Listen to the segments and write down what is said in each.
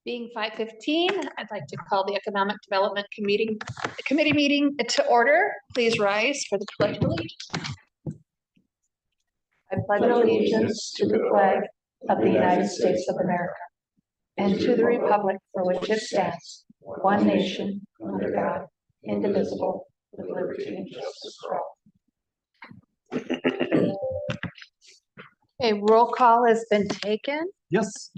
Being 5:15, I'd like to call the Economic Development Committee meeting to order. Please rise for the pledge of allegiance. I pledge allegiance to the flag of the United States of America and to the republic for which it stands, one nation, under God, indivisible, with liberty and justice for all. A roll call has been taken. Yes.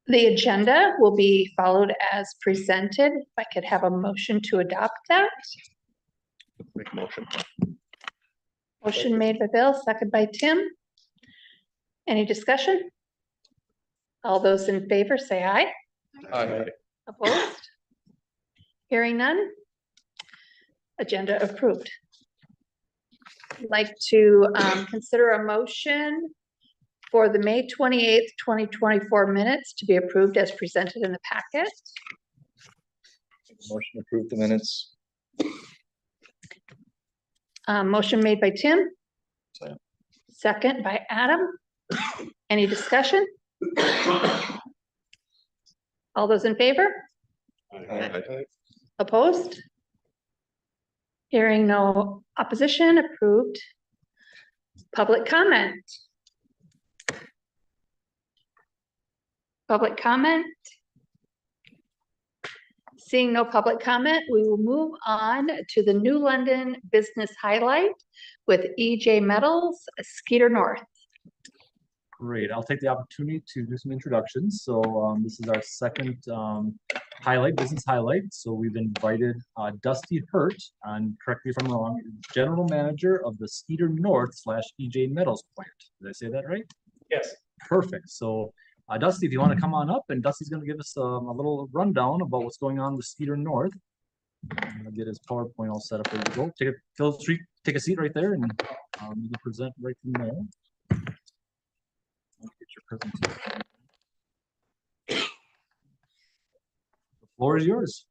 The agenda will be followed as presented. If I could have a motion to adopt that. Make a motion. Motion made by Bill, second by Tim. Any discussion? All those in favor say aye. Aye. Opposed? Hearing none. Agenda approved. I'd like to consider a motion for the May 28th, 2024 minutes to be approved as presented in the packet. Motion to approve the minutes. Motion made by Tim. Second. Second by Adam. Any discussion? All those in favor? Aye. Opposed? Hearing no opposition, approved. Public comment. Public comment. Seeing no public comment, we will move on to the New London Business Highlight with EJ Metals, Skeeter North. Great. I'll take the opportunity to do some introductions. So this is our second business highlight. So we've invited Dusty Hurt, and correct me if I'm wrong, General Manager of the Skeeter North / EJ Metals plant. Did I say that right? Yes. Perfect. So Dusty, if you want to come on up, and Dusty's going to give us a little rundown about what's going on with Skeeter North. I'll get his PowerPoint all set up. There you go. Feel free, take a seat right there, and you can present right from there. Get your presentation. The floor is yours.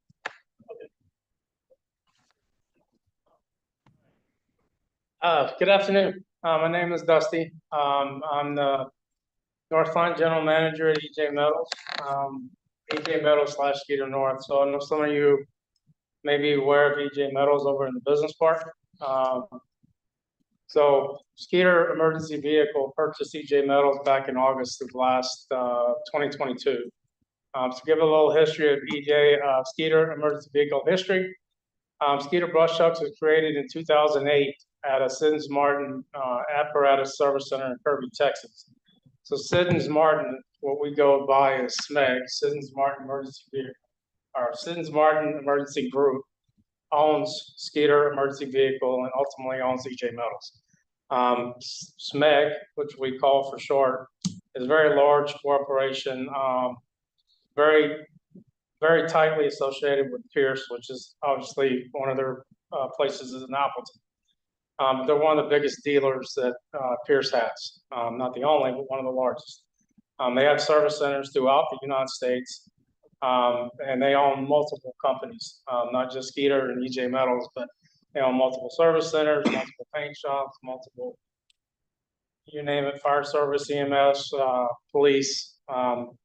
Good afternoon. My name is Dusty. I'm the Northline General Manager at EJ Metals, EJ Metals / Skeeter North. So I know some of you may be aware of EJ Metals over in the business park. So Skeeter Emergency Vehicle purchased EJ Metals back in August of last 2022. To give a little history of EJ Skeeter Emergency Vehicle history, Skeeter Brush Trucks was created in 2008 at a Siddons Martin Apparatus Service Center in Kirby, Texas. So Siddons Martin, what we go by is SMEG, Siddons Martin Emergency Vehicle, or Siddons Martin Emergency Group, owns Skeeter Emergency Vehicle and ultimately owns EJ Metals. SMEG, which we call for short, is a very large corporation, very tightly associated with Pierce, which is obviously one of their places is in Appleton. They're one of the biggest dealers that Pierce has, not the only, but one of the largest. They have service centers throughout the United States, and they own multiple companies, not just Skeeter and EJ Metals, but they own multiple service centers, multiple paint shops, multiple, you name it, fire service, EMS, police.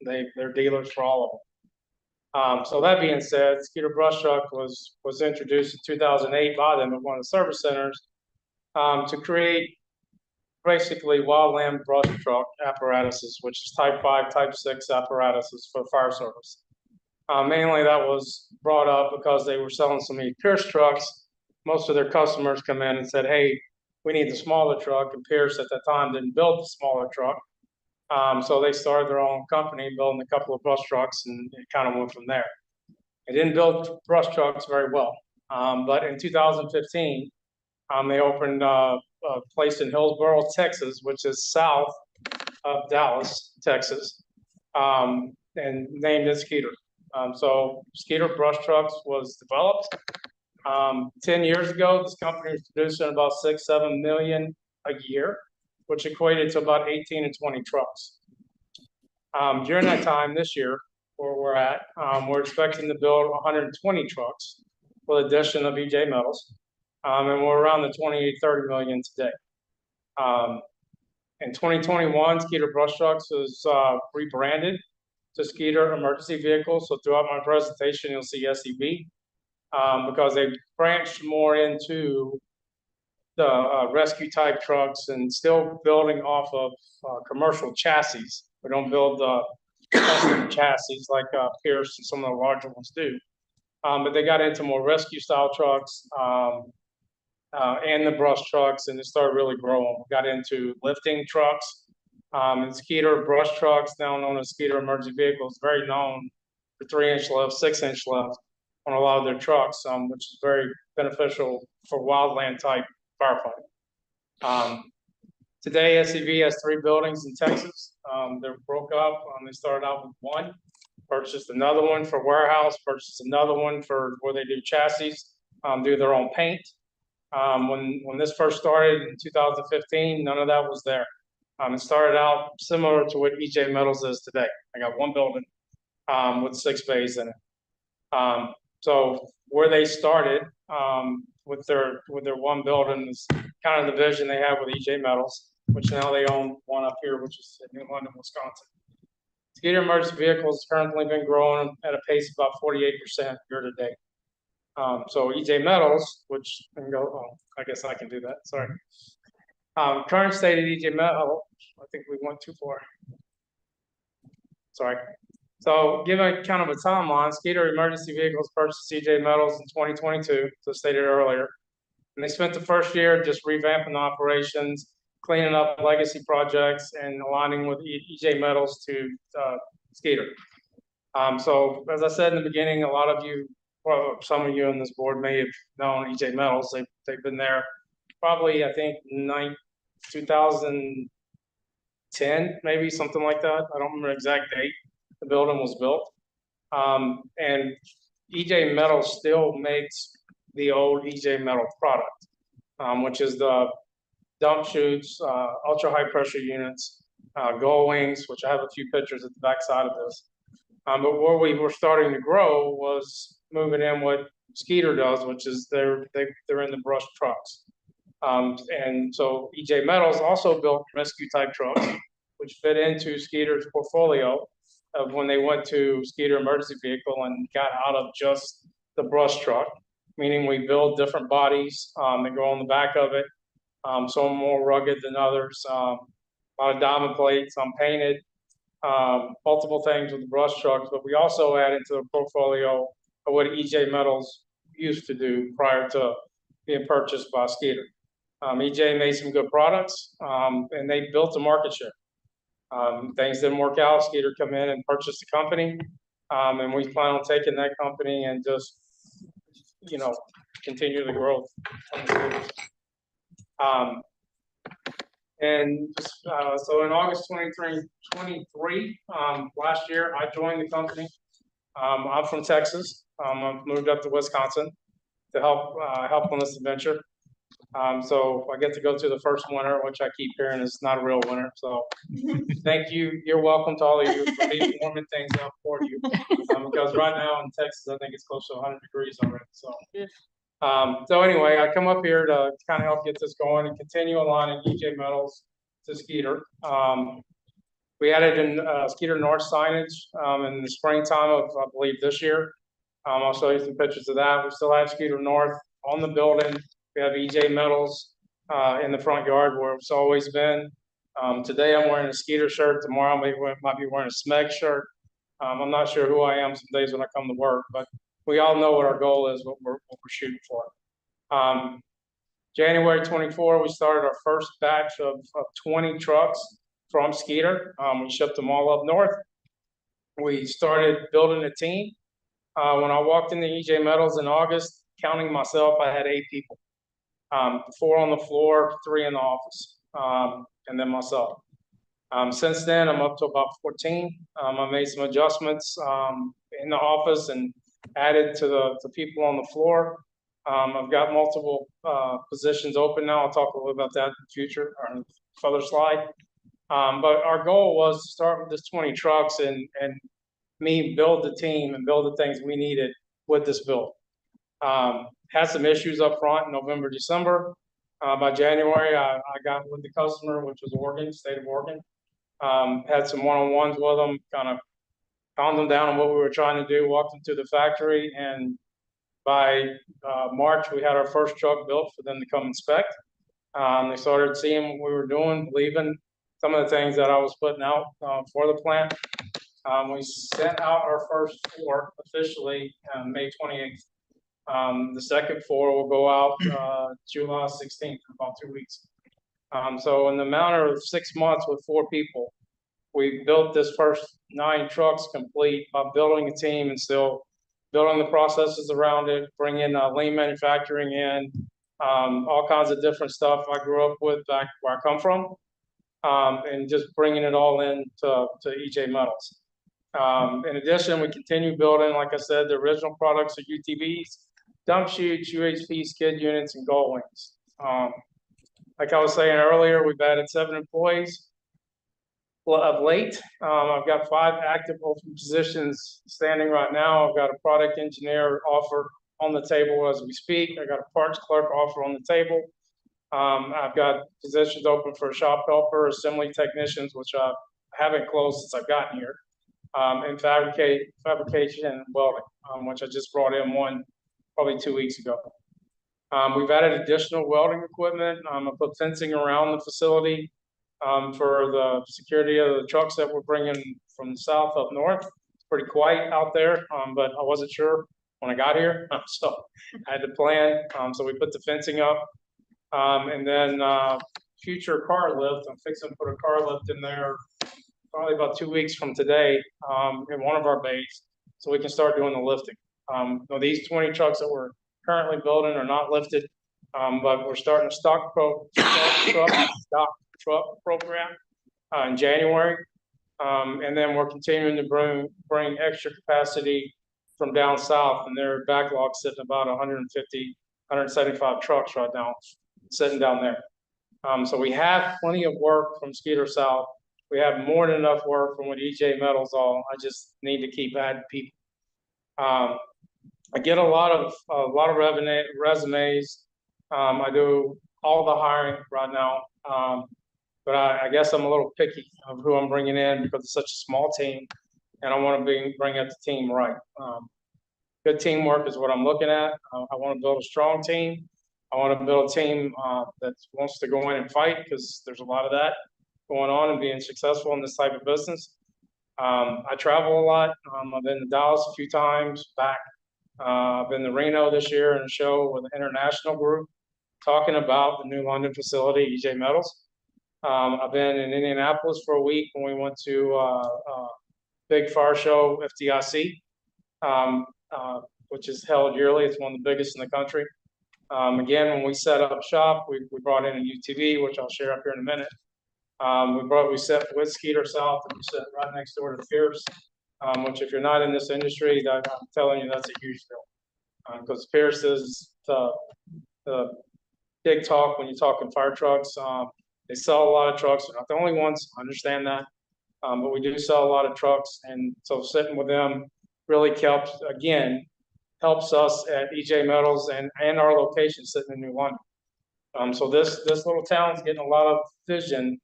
They're dealers for all of them. So that being said, Skeeter Brush Truck was introduced in 2008 by them at one of the service centers to create basically wildland brush truck apparatuses, which is Type 5, Type 6 apparatuses for the fire service. Mainly that was brought up because they were selling so many Pierce trucks. Most of their customers come in and said, hey, we need the smaller truck, and Pierce at that time didn't build the smaller truck. So they started their own company, building a couple of brush trucks, and it kind of went from there. They didn't build brush trucks very well, but in 2015, they opened a place in Hillsboro, Texas, which is south of Dallas, Texas, and named it Skeeter. So Skeeter Brush Trucks was developed 10 years ago. This company was producing about 6-7 million a year, which equated to about 18 to 20 trucks. During that time this year, where we're at, we're expecting to build 120 trucks with addition of EJ Metals. And we're around the 28-30 million today. In 2021, Skeeter Brush Trucks was rebranded to Skeeter Emergency Vehicles. So throughout my presentation, you'll see SEV because they branched more into the rescue type trucks and still building off of commercial chassis. We don't build custom chassis like Pierce and some of the larger ones do. But they got into more rescue style trucks and the brush trucks, and it started really growing. We got into lifting trucks and Skeeter Brush Trucks, now known as Skeeter Emergency Vehicles, very known for 3-inch lifts, 6-inch lifts on a lot of their trucks, which is very beneficial for wildland type firefighting. Today, SEV has 3 buildings in Texas. They're broke up. They started out with 1, purchased another one for warehouse, purchased another one for where they do chassis, do their own paint. When this first started in 2015, none of that was there. It started out similar to what EJ Metals is today. I got 1 building with 6 bays in it. So where they started with their 1 building is kind of the vision they have with EJ Metals, which now they own 1 up here, which is in New London, Wisconsin. Skeeter Emergency Vehicles currently been growing at a pace of about 48% year to date. So EJ Metals, which can go, oh, I guess I can do that. Sorry. Current state of EJ Metals, I think we went too far. Sorry. So given kind of a timeline, Skeeter Emergency Vehicles purchased EJ Metals in 2022, as stated earlier. And they spent the first year just revamping the operations, cleaning up legacy projects, and aligning with EJ Metals to Skeeter. So as I said in the beginning, a lot of you, well, some of you on this board may have known EJ Metals. They've been there probably, I think, 2010, maybe something like that. I don't remember the exact date the building was built. And EJ Metals still makes the old EJ Metal product, which is the dump chutes, ultra high pressure units, gull wings, which I have a few pictures at the back side of this. But where we were starting to grow was moving in what Skeeter does, which is they're in the brush trucks. And so EJ Metals also built rescue type trucks, which fit into Skeeter's portfolio of when they went to Skeeter Emergency Vehicle and got out of just the brush truck, meaning we build different bodies that go on the back of it. Some more rugged than others, a lot of diamond plates, painted, multiple things with the brush trucks, but we also add into the portfolio of what EJ Metals used to do prior to being purchased by Skeeter. EJ made some good products, and they built a market share. Things didn't work out. Skeeter come in and purchased the company, and we plan on taking that company and just, continue the growth. So in August 2023, last year, I joined the company. I'm from Texas. I've moved up to Wisconsin to help on this adventure. So I get to go to the first winter, which I keep hearing is not a real winter. So thank you. You're welcome to all of you for me warming things up for you. Because right now in Texas, I think it's close to 100 degrees already. So anyway, I come up here to kind of help get this going and continue aligning EJ Metals to Skeeter. We added in Skeeter North signage in the springtime of, I believe, this year. I'll show you some pictures of that. We still have Skeeter North on the building. We have EJ Metals in the front yard where it's always been. Today I'm wearing a Skeeter shirt. Tomorrow I might be wearing a SMEG shirt. I'm not sure who I am some days when I come to work, but we all know what our goal is, what we're shooting for. January 24, we started our first batch of 20 trucks from Skeeter. We shipped them all up north. We started building a team. When I walked into EJ Metals in August, counting myself, I had 8 people. 4 on the floor, 3 in the office, and then myself. Since then, I'm up to about 14. I made some adjustments in the office and added to the people on the floor. I've got multiple positions open now. I'll talk a little about that in the future or in the further slide. But our goal was to start with this 20 trucks and me build the team and build the things we needed with this build. Had some issues up front in November, December. By January, I got with the customer, which was Oregon, state of Oregon. Had some one-on-ones with them, kind of calmed them down on what we were trying to do, walked them to the factory, and by March, we had our first truck built for them to come inspect. They started seeing what we were doing, believing some of the things that I was putting out for the plant. We sent out our first 4 officially May 28th. The second 4 will go out July 16th, about 2 weeks. So in the matter of 6 months with 4 people, we built this first 9 trucks complete by building a team and still building the processes around it, bringing lean manufacturing in, all kinds of different stuff I grew up with back where I come from, and just bringing it all in to EJ Metals. In addition, we continue building, like I said, the original products of UTVs, dump chutes, UHP skid units, and gull wings. Like I was saying earlier, we've added 7 employees of late. I've got 5 active open positions standing right now. I've got a product engineer offer on the table as we speak. I got a parts clerk offer on the table. I've got positions open for shop helper, assembly technicians, which I haven't closed since I've gotten here, and fabrication and welding, which I just brought in one probably 2 weeks ago. We've added additional welding equipment. I put fencing around the facility for the security of the trucks that we're bringing from the south up north. It's pretty quiet out there, but I wasn't sure when I got here, so I had to plan. So we put the fencing up, and then future car lift. I'm fixing to put a car lift in there probably about 2 weeks from today in one of our bays, so we can start doing the lifting. These 20 trucks that we're currently building are not lifted, but we're starting a stock truck program in January, and then we're continuing to bring extra capacity from down south, and their backlog sitting about 150, 175 trucks right now sitting down there. So we have plenty of work from Skeeter South. We have more than enough work from what EJ Metals all. I just need to keep adding people. I get a lot of resumes. I do all the hiring right now, but I guess I'm a little picky of who I'm bringing in because it's such a small team, and I want to bring up the team right. Good teamwork is what I'm looking at. I want to build a strong team. I want to build a team that wants to go in and fight, because there's a lot of that going on and being successful in this type of business. I travel a lot. I've been to Dallas a few times back. I've been to Reno this year in a show with an international group talking about the new London facility, EJ Metals. I've been in Indianapolis for a week when we went to big fire show, FDIC, which is held yearly. It's one of the biggest in the country. Again, when we set up shop, we brought in a UTV, which I'll share up here in a minute. We set with Skeeter South, and we set right next door to Pierce, which if you're not in this industry, I'm telling you, that's a huge deal. Because Pierce is the big talk when you're talking fire trucks. They sell a lot of trucks. They're not the only ones, I understand that. But we do sell a lot of trucks. And so sitting with them really helps us at EJ Metals and our location sitting in New London. So this little town's getting a lot of vision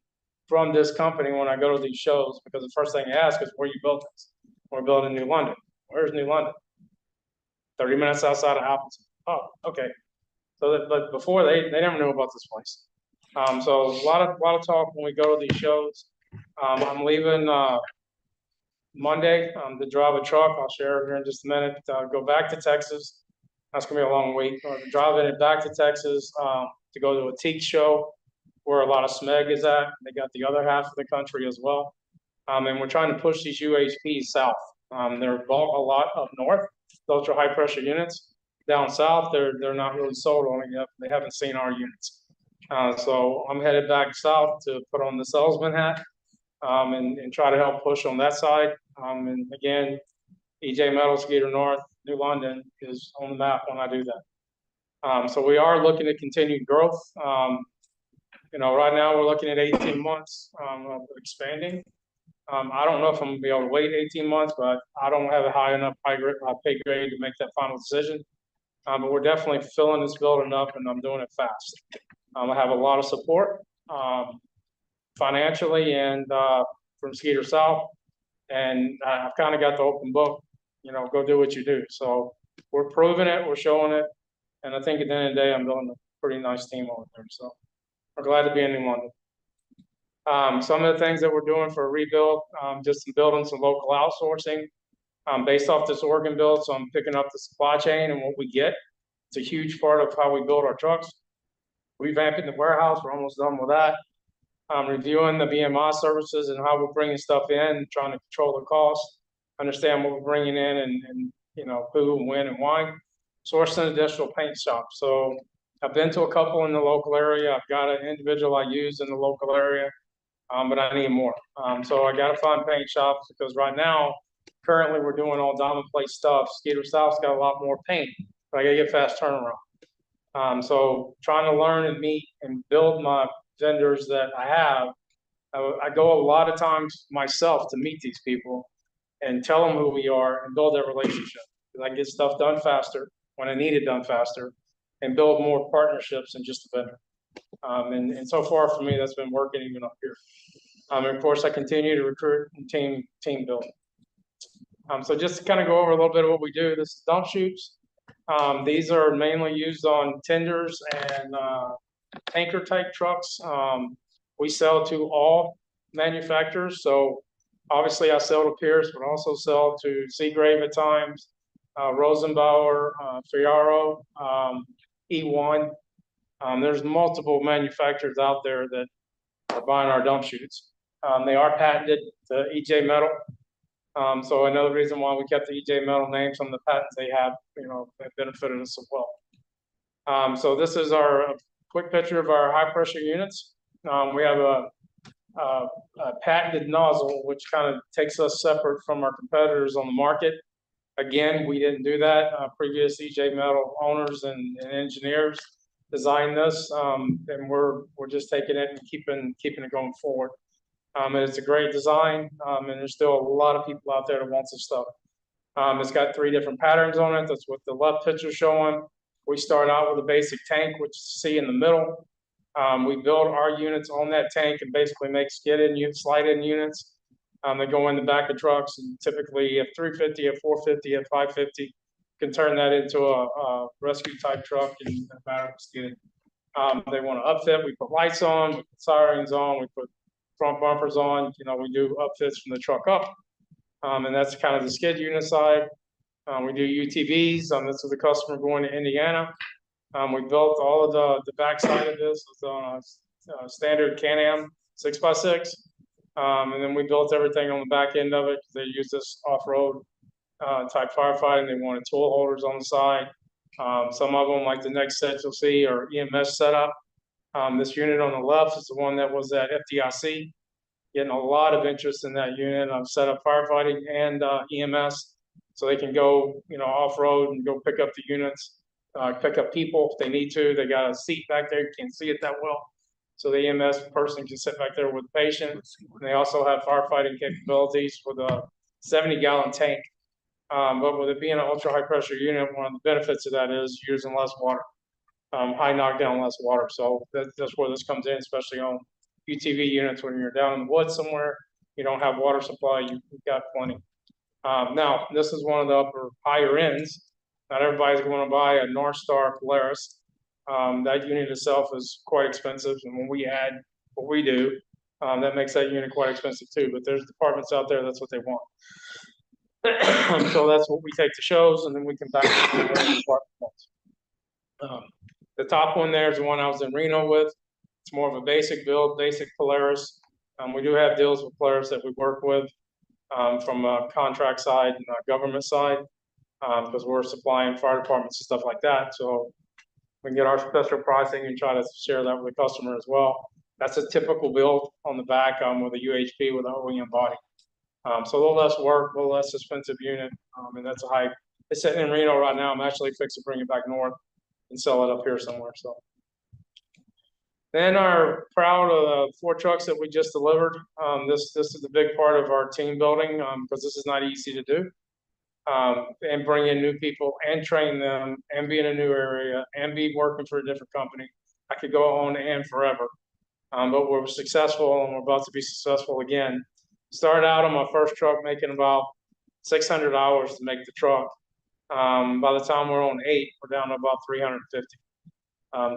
from this company when I go to these shows, because the first thing I ask is, where you built this? We're building New London. Where's New London? 30 minutes outside of Appleton. Oh, okay. So but before they never knew about this place. So a lot of talk when we go to these shows. I'm leaving Monday to drive a truck. I'll share it here in just a minute. Go back to Texas. That's gonna be a long week. Driving it back to Texas to go to a teak show where a lot of SMEG is at. They got the other half of the country as well. And we're trying to push these UHPs south. They're bought a lot up north, ultra high pressure units. Down south, they're not really sold on it yet. They haven't seen our units. So I'm headed back south to put on the salesman hat and try to help push on that side. And again, EJ Metals, Skeeter North, New London is on the map when I do that. So we are looking at continued growth. Right now we're looking at 18 months of expanding. I don't know if I'm gonna be able to wait 18 months, but I don't have a high enough pay grade to make that final decision. But we're definitely filling this building up, and I'm doing it fast. I have a lot of support, financially and, from Skeeter South. And I've kind of got the open book, go do what you do. So we're proving it, we're showing it. And I think at the end of the day, I'm building a pretty nice team over there. So we're glad to be in New London. Some of the things that we're doing for a rebuild, just building some local outsourcing, based off this Oregon build. So I'm picking up the supply chain and what we get. It's a huge part of how we build our trucks. Revamping the warehouse, we're almost done with that. Reviewing the BMI services and how we're bringing stuff in, trying to control the cost, understand what we're bringing in and who and when and why. Sourcing additional paint shops. So I've been to a couple in the local area. I've got an individual I use in the local area, but I need more. So I got to find paint shops because right now, currently we're doing all diamond plate stuff. Skeeter South's got a lot more paint, but I got to get fast turnaround. So trying to learn and meet and build my vendors that I have. I go a lot of times myself to meet these people and tell them who we are and build that relationship. Because I get stuff done faster when I need it done faster and build more partnerships than just a vendor. And so far for me, that's been working even up here. And of course, I continue to recruit and team build. So just to kind of go over a little bit of what we do, this is dump chutes. These are mainly used on tenders and tanker type trucks. We sell to all manufacturers. So obviously I sell to Pierce, but also sell to Seagrave at times, Rosenbauer, Fiaro, E1. There's multiple manufacturers out there that are buying our dump chutes. They are patented to EJ Metal. So another reason why we kept the EJ Metal name, some of the patents they have, have benefited us as well. So this is our quick picture of our high pressure units. We have a patented nozzle, which kind of takes us separate from our competitors on the market. Again, we didn't do that. Previous EJ Metal owners and engineers designed this, and we're just taking it and keeping it going forward. And it's a great design, and there's still a lot of people out there that want this stuff. It's got 3 different patterns on it. That's what the left picture is showing. We start out with a basic tank, which you see in the middle. We build our units on that tank and basically make skid-in units, slide-in units. They go in the back of trucks, and typically at 350, at 450, at 550, can turn that into a rescue type truck in a matter of skid. They want to upfit. We put lights on, we put sirens on, we put front bumpers on. We do upfits from the truck up, and that's kind of the skid unit side. We do UTVs. This is the customer going to Indiana. We built all of the backside of this with standard Can-Am 6x6. And then we built everything on the back end of it. They use this off-road type firefighting. They wanted tool holders on the side. Some of them, like the next set you'll see, are EMS setup. This unit on the left is the one that was at FDIC. Getting a lot of interest in that unit. I've set up firefighting and EMS, so they can go, off-road and go pick up the units, pick up people if they need to. They got a seat back there. You can't see it that well. So the EMS person can sit back there with the patient. And they also have firefighting capabilities with a 70-gallon tank. But with it being an ultra high pressure unit, one of the benefits of that is using less water, high knockdown, less water. So that's where this comes in, especially on UTV units. When you're down in the woods somewhere, you don't have water supply, you've got plenty. Now, this is one of the higher ends. Not everybody's going to buy a North Star Polaris. That unit itself is quite expensive, and when we add what we do, that makes that unit quite expensive too. But there's departments out there, that's what they want. So that's what we take to shows, and then we can back it the department. The top one there is the one I was in Reno with. It's more of a basic build, basic Polaris. We do have deals with Polaris that we work with from a contract side and a government side, because we're supplying fire departments and stuff like that. So we can get our special pricing and try to share that with the customer as well. That's a typical build on the back with a UHP with an OEM body. So a little less work, a little less expensive unit, and that's a high. It's sitting in Reno right now. I'm actually fixing to bring it back north and sell it up here somewhere. So then our proud of 4 trucks that we just delivered. This is a big part of our team building, because this is not easy to do. And bring in new people and train them and be in a new area and be working for a different company. I could go on and forever. But we're successful and we're about to be successful again. Started out on my first truck making about 600 hours to make the truck. By the time we're on 8, we're down to about 350.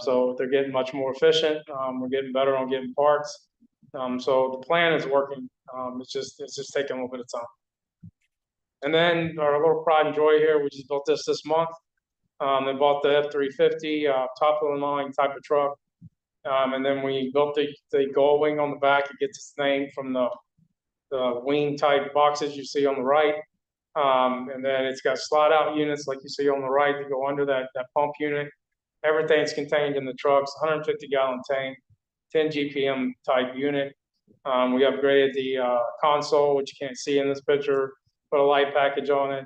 So they're getting much more efficient. We're getting better on getting parts. So the plan is working. It's just taking a little bit of time. And then our little pride and joy here, we just built this month. They bought the F-350, top of the line type of truck. And then we built the gull wing on the back. It gets its name from the wing type boxes you see on the right. And then it's got slide out units like you see on the right to go under that pump unit. Everything's contained in the trucks, 150-gallon tank, 10 GPM type unit. We upgraded the console, which you can't see in this picture, put a light package on it,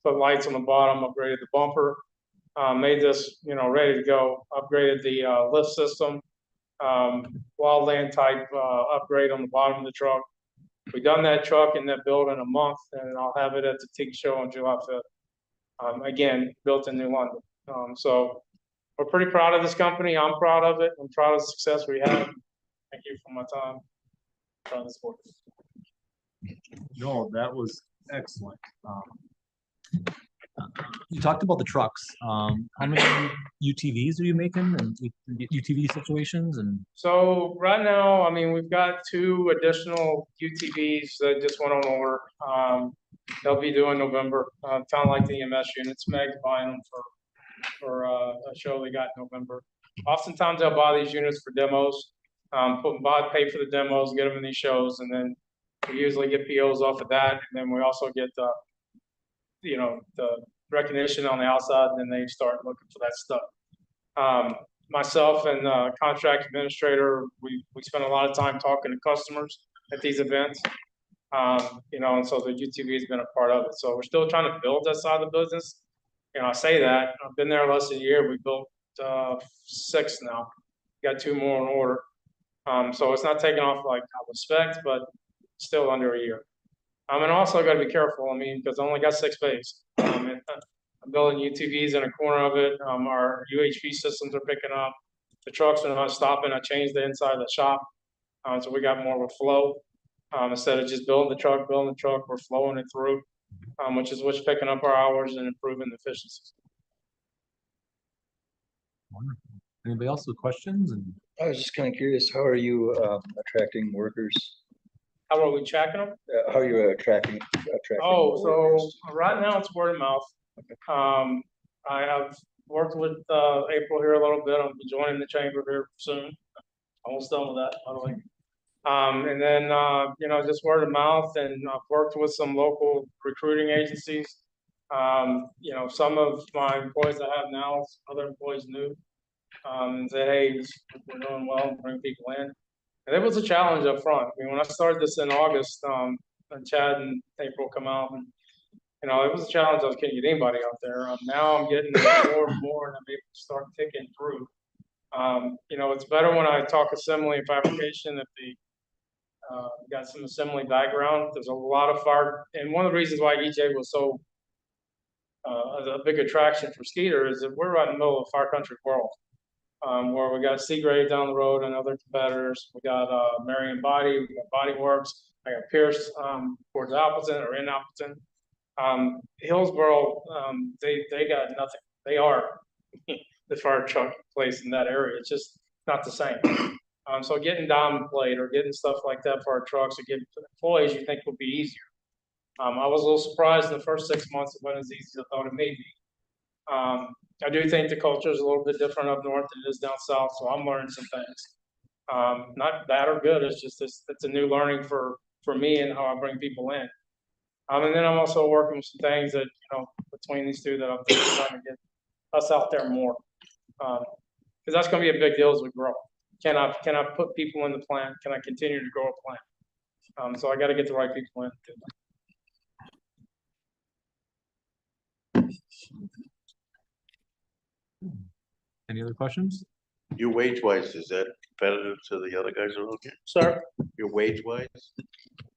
put lights on the bottom, upgraded the bumper, made this, ready to go, upgraded the lift system, wildland type upgrade on the bottom of the truck. We done that truck in that build in a month, and I'll have it at the TIG show on July 5th. Again, built in New London. So we're pretty proud of this company. I'm proud of it. I'm proud of the success we had. Thank you for my time. Trying this work. No, that was excellent. You talked about the trucks. How many UTVs are you making and UTV situations and? So right now, I mean, we've got 2 additional UTVs that just went on order. They'll be due in November, kind of like the EMS units. Meg's buying them for a show they got in November. Oftentimes they'll buy these units for demos, pay for the demos, get them in these shows, and then we usually get POs off of that. And then we also get the recognition on the outside, and then they start looking for that stuff. Myself and the contract administrator, we spend a lot of time talking to customers at these events. And so the UTV has been a part of it. So we're still trying to build that side of the business. I say that, I've been there less than a year. We built 6 now. Got 2 more in order. So it's not taking off like I would expect, but still under a year. And also got to be careful. I mean, because I only got 6 bays. I'm building UTVs in a corner of it. Our UHV systems are picking up. The trucks are not stopping. I changed the inside of the shop. So we got more of a flow. Instead of just building the truck, we're flowing it through, which is what's picking up our hours and improving the efficiency. Wonderful. Anybody else with questions? And I was just kind of curious, how are you attracting workers? How are we tracking them? How are you attracting Oh, workers? so right now it's word of mouth. I have worked with April here a little bit. I'll be joining the chamber here soon. Almost done with that, by the way. And then just word of mouth, and I've worked with some local recruiting agencies. Some of my employees I have now, other employees new, say, hey, we're doing well, bring people in. And it was a challenge up front. I mean, when I started this in August, and Chad and April come out, and it was a challenge. I was couldn't get anybody out there. Now I'm getting more and more, and I'm able to start ticking through. It's better when I talk assembly and fabrication. If the got some assembly background, there's a lot of fire, and one of the reasons why EJ was so a big attraction for Skeeter is that we're right in the middle of a fire country world. Where we got Seagrave down the road and other competitors. We got Marion Body, we got Body Works, I got Pierce towards Appleton or in Appleton. Hillsboro, they got nothing. They are the fire truck place in that area. It's just not the same. So getting diamond plate or getting stuff like that for our trucks or getting employees you think would be easier. I was a little surprised in the first 6 months it wasn't as easy as I thought it may be. I do think the culture is a little bit different up north than it is down south, so I'm learning some things. Not bad or good, it's just it's a new learning for me and how I bring people in. And then I'm also working with some things that, between these two that I'm trying to get us out there more. Because that's going to be a big deal as we grow. Can I put people in the plant? Can I continue to grow a plant? So I got to get the right people in. any other questions? Your wage wise, is that competitive to the other guys around here? Sir? Your wage wise,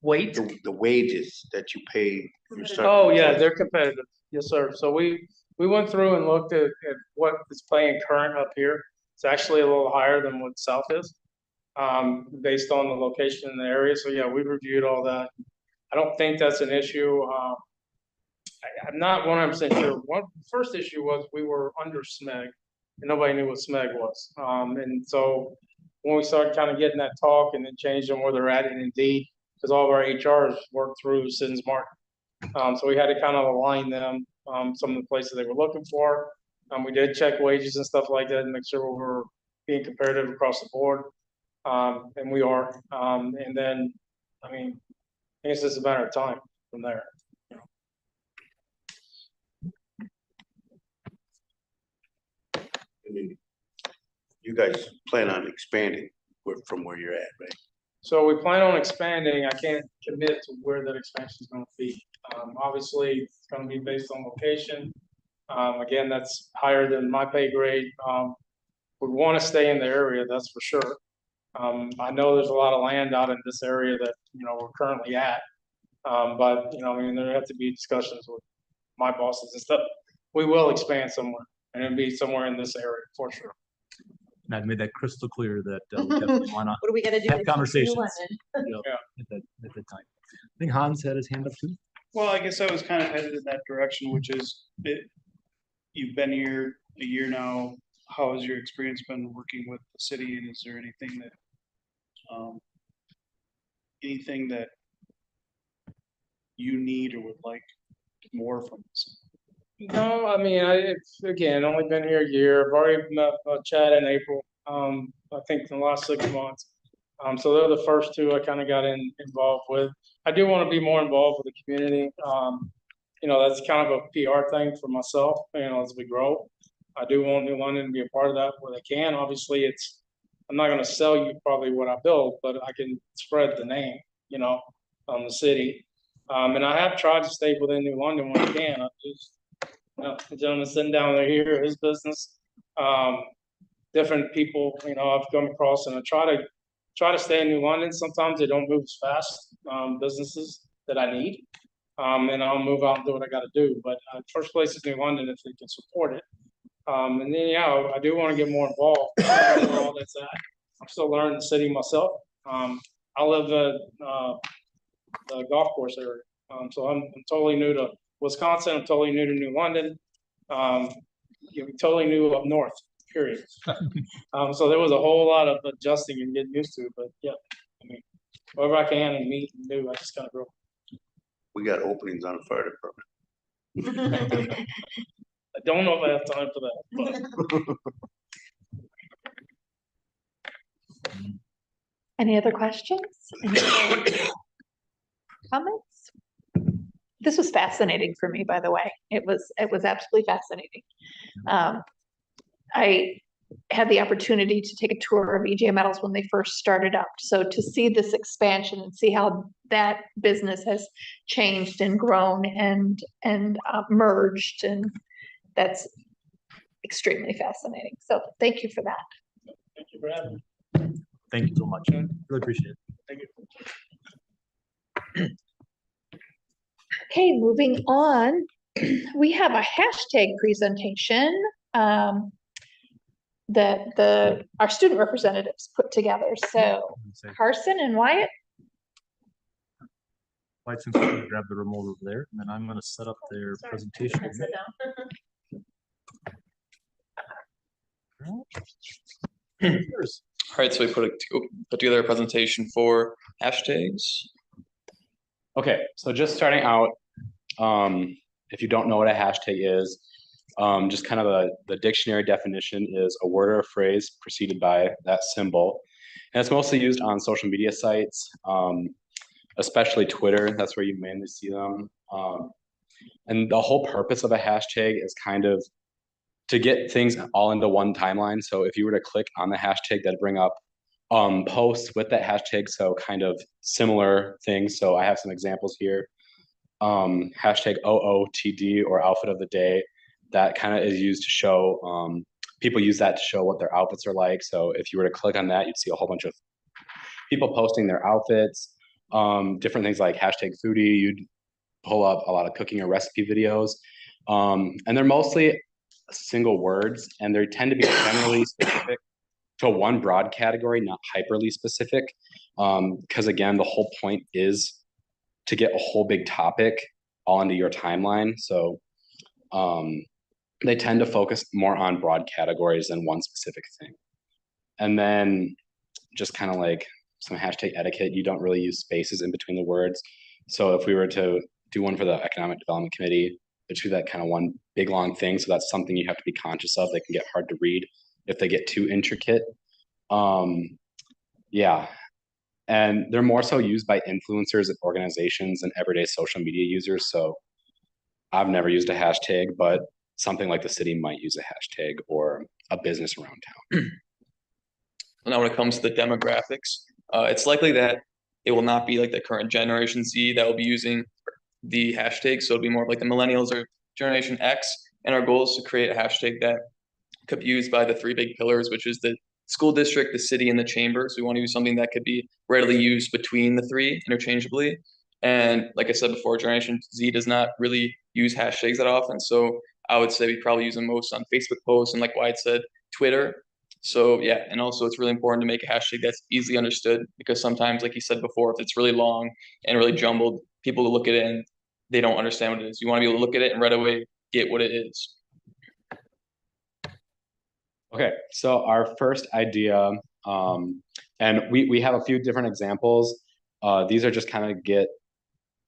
Wait. the wages that you pay your staff? Oh, yeah, they're competitive. Yes, sir. So we went through and looked at what is playing current up here. It's actually a little higher than what south is, based on the location in the area. So yeah, we reviewed all that. I don't think that's an issue. I'm not 100% sure. First issue was we were under SMEG and nobody knew what SMEG was. And so when we started kind of getting that talk and then changed them where they're at, and Indeed, because all of our HRs work through Siddons Martin. So we had to kind of align them, some of the places they were looking for. We did check wages and stuff like that and make sure we were being competitive across the board. And we are. And then, I mean, I guess it's a matter of time from there. I mean, you guys plan on expanding from where you're at, right? So we plan on expanding. I can't commit to where that expansion is going to be. Obviously, it's going to be based on location. Again, that's higher than my pay grade. We want to stay in the area, that's for sure. I know there's a lot of land out in this area that, we're currently at. But, I mean, there have to be discussions with my bosses and stuff. We will expand somewhere, and it'll be somewhere in this area for sure. And I've made that crystal clear that we definitely want to What are we gonna do? have conversations. Yeah. At that time. I think Hans had his hand up too. Well, I guess I was kind of headed in that direction, which is you've been here a year now. How has your experience been working with the city, and is there anything that you need or would like more from this? No, I mean, it's again only been here a year. I've already met Chad in April. I think in the last 6 months. So they're the first two I kind of got involved with. I do want to be more involved with the community. That's kind of a PR thing for myself. As we grow, I do want New London to be a part of that where they can. Obviously, I'm not going to sell you probably what I build, but I can spread the name, the city. And I have tried to stay within New London when I can. I just the gentleman sitting down there here, his business, different people, I've come across, and I try to stay in New London. Sometimes they don't move as fast, businesses that I need, and I'll move out and do what I got to do. But first place is New London if they can support it. And then, I do want to get more involved where all that's at. I'm still learning the city myself. I live at the golf course area, so I'm totally new to Wisconsin. I'm totally new to New London. Totally new up north, period. So there was a whole lot of adjusting and getting used to, but yeah, I mean, whatever I can and meet and do, I just kind of grow. We got openings on the fire department. I don't know if I have time for that, but Any other questions? Any other comments? This was fascinating for me, by the way. It was absolutely fascinating. I had the opportunity to take a tour of EJ Metals when they first started up. So to see this expansion and see how that business has changed and grown and merged, and that's extremely fascinating. So thank you for that. thank you for having me. Thank you so much. Really appreciate it. Thank you. Okay, moving on. We have a hashtag presentation that our student representatives put together. So Carson and Wyatt. Wyatt, since we're gonna grab the remote over there, and then I'm gonna set up their presentation. Yours. All right, so we put together a presentation for hashtags. Okay, so just starting out, if you don't know what a hashtag is, just kind of the dictionary definition is a word or a phrase preceded by that symbol. And it's mostly used on social media sites, especially Twitter. That's where you mainly see them. And the whole purpose of a hashtag is kind of to get things all into one timeline. So if you were to click on the hashtag, that'd bring up posts with that hashtag, so kind of similar things. So I have some examples here. Hashtag OOTD, or outfit of the day. That kind of is used to show, people use that to show what their outfits are like. So if you were to click on that, you'd see a whole bunch of people posting their outfits, different things like hashtag foodie. You'd pull up a lot of cooking or recipe videos. And they're mostly single words, and they tend to be generally specific to one broad category, not hyperly specific. Because again, the whole point is to get a whole big topic all into your timeline. So they tend to focus more on broad categories than one specific thing. And then just kind of like some hashtag etiquette, you don't really use spaces in between the words. So if we were to do one for the Economic Development Committee, it should be that kind of one big long thing. So that's something you have to be conscious of. They can get hard to read if they get too intricate. Yeah. And they're more so used by influencers and organizations and everyday social media users. So I've never used a hashtag, but something like the city might use a hashtag or a business around town. Now, when it comes to the demographics, it's likely that it will not be like the current Generation Z that will be using the hashtag. So it'll be more like the millennials or Generation X. And our goal is to create a hashtag that could be used by the three big pillars, which is the school district, the city, and the chamber. So we want to use something that could be readily used between the three interchangeably. And like I said before, Generation Z does not really use hashtags that often. So I would say we probably use them most on Facebook posts and, like Wyatt said, Twitter. So yeah, and also it's really important to make a hashtag that's easily understood, because sometimes, like you said before, if it's really long and really jumbled, people will look at it and they don't understand what it is. You want to be able to look at it and right away get what it is. Okay, so our first idea, and we have a few different examples. These are just kind of get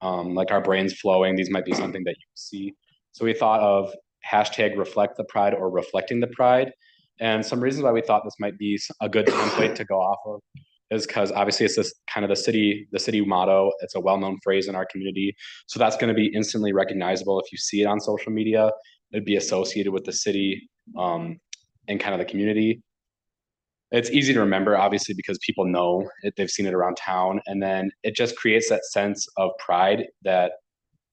like our brains flowing. These might be something that you see. So we thought of hashtag reflect the pride or reflecting the pride. And some reasons why we thought this might be a good template to go off of is because obviously it's this kind of the city motto. It's a well-known phrase in our community. So that's going to be instantly recognizable if you see it on social media. It'd be associated with the city and kind of the community. It's easy to remember, obviously, because people know it, they've seen it around town. And then it just creates that sense of pride that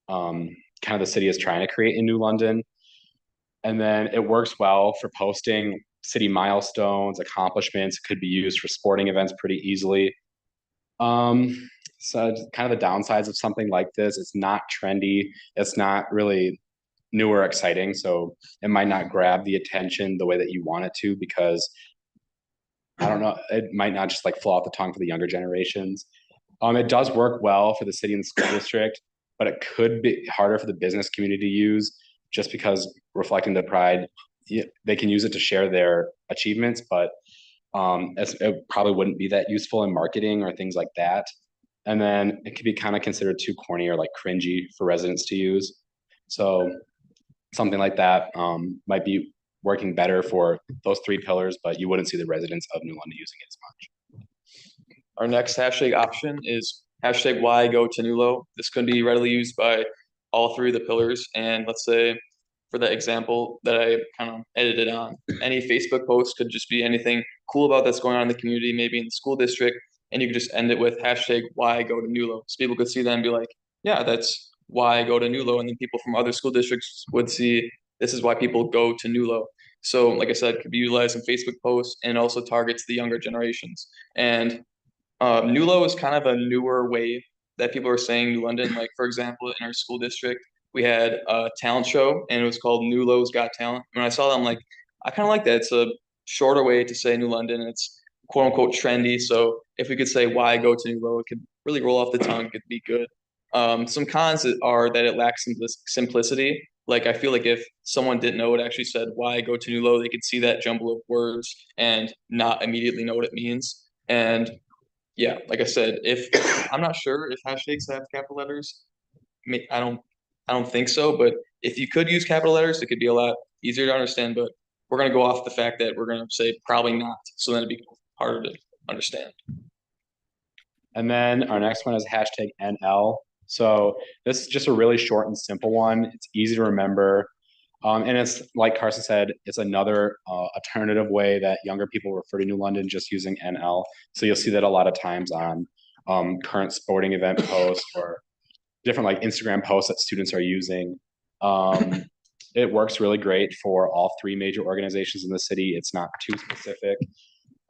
kind of the city is trying to create in New London. And then it works well for posting city milestones, accomplishments. It could be used for sporting events pretty easily. So kind of the downsides of something like this, it's not trendy. It's not really new or exciting. So it might not grab the attention the way that you want it to, because I don't know, it might not just like flow off the tongue for the younger generations. It does work well for the city and the school district, but it could be harder for the business community to use, just because reflecting the pride, they can use it to share their achievements, but it probably wouldn't be that useful in marketing or things like that. And then it could be kind of considered too corny or like cringy for residents to use. So something like that might be working better for those three pillars, but you wouldn't see the residents of New London using it as much. Our next hashtag option is hashtag why go to Nulo. This could be readily used by all three of the pillars. And let's say for the example that I kind of edited on, any Facebook post could just be anything cool about that's going on in the community, maybe in the school district, and you could just end it with hashtag why go to Nulo. So people could see that and be like, yeah, that's why go to Nulo. And then people from other school districts would see this is why people go to Nulo. So like I said, it could be utilized in Facebook posts and also targets the younger generations. And Nulo is kind of a newer way that people are saying New London. Like, for example, in our school district, we had a talent show and it was called Nulo's Got Talent. When I saw that, I'm like, I kind of like that. It's a shorter way to say New London. It's quote unquote trendy. So if we could say why go to Nulo, it could really roll off the tongue. It could be good. Some cons are that it lacks simplicity. Like, I feel like if someone didn't know it actually said why go to Nulo, they could see that jumble of words and not immediately know what it means. And yeah, like I said, if I'm not sure if hashtags have capital letters. I don't think so, but if you could use capital letters, it could be a lot easier to understand. But we're gonna go off the fact that we're gonna say probably not, so then it'd be harder to understand. And then our next one is hashtag NL. So this is just a really short and simple one. It's easy to remember. And it's like Carson said, it's another alternative way that younger people refer to New London, just using NL. So you'll see that a lot of times on current sporting event posts or different like Instagram posts that students are using. It works really great for all three major organizations in the city. It's not too specific.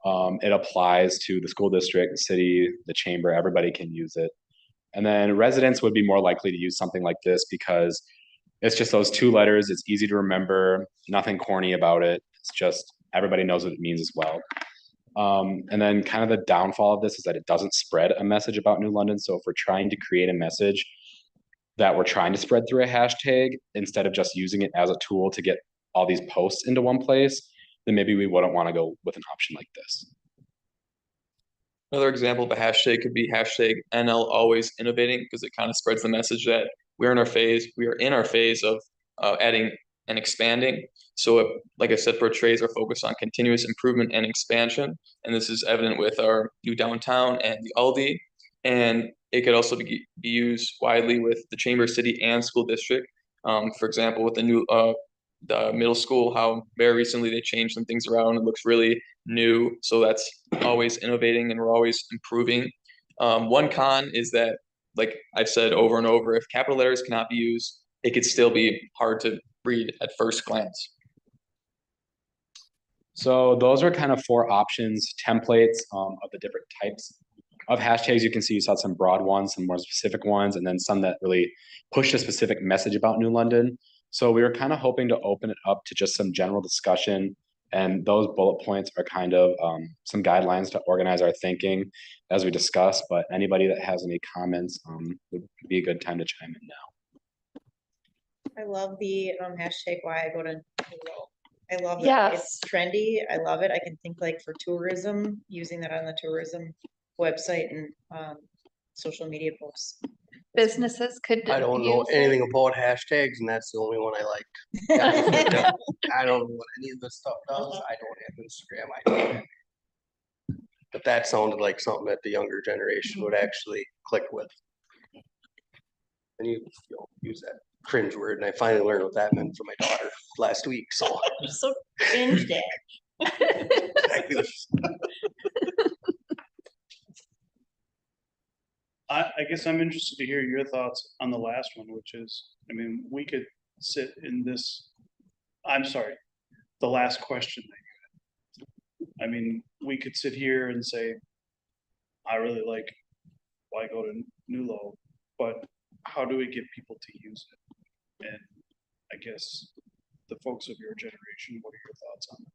It applies to the school district, the city, the chamber, everybody can use it. And then residents would be more likely to use something like this because It's just those two letters. It's easy to remember, nothing corny about it. It's just everybody knows what it means as well. And then kind of the downfall of this is that it doesn't spread a message about New London. So if we're trying to create a message that we're trying to spread through a hashtag, instead of just using it as a tool to get all these posts into one place, then maybe we wouldn't want to go with an option like this. Another example of a hashtag could be hashtag NL always innovating, because it kind of spreads the message that we are in our phase of adding and expanding. So it, like I said, portrays our focus on continuous improvement and expansion. And this is evident with our new downtown and the Aldi. And it could also be used widely with the Chamber City and School District. For example, with the new the middle school, how very recently they changed some things around. It looks really new. So that's always innovating and we're always improving. One con is that, like I've said over and over, if capital letters cannot be used, it could still be hard to read at first glance. So those are kind of 4 options, templates of the different types of hashtags. You can see you saw some broad ones, some more specific ones, and then some that really push a specific message about New London. So we were kind of hoping to open it up to just some general discussion, and those bullet points are kind of some guidelines to organize our thinking as we discuss. But anybody that has any comments would be a good time to chime in now. I love the hashtag why I go to Nulo. I love it. Yes. It's trendy. I love it. I can think like for tourism, using that on the tourism website and social media posts. Businesses could. I don't know use it. anything about hashtags, and that's the only one I like. I don't know what any of this stuff does. I don't have Instagram. I don't. But that sounded like something that the younger generation would actually click with. And you use that cringe word, and I finally learned what that meant for my daughter last week. So I'm so cringed at. exactly. I guess I'm interested to hear your thoughts on the last one, which is, I mean, we could sit in this, I'm sorry, the last question that you had. I mean, we could sit here and say, I really like why go to Nulo, but how do we get people to use it? And I guess the folks of your generation, what are your thoughts on that?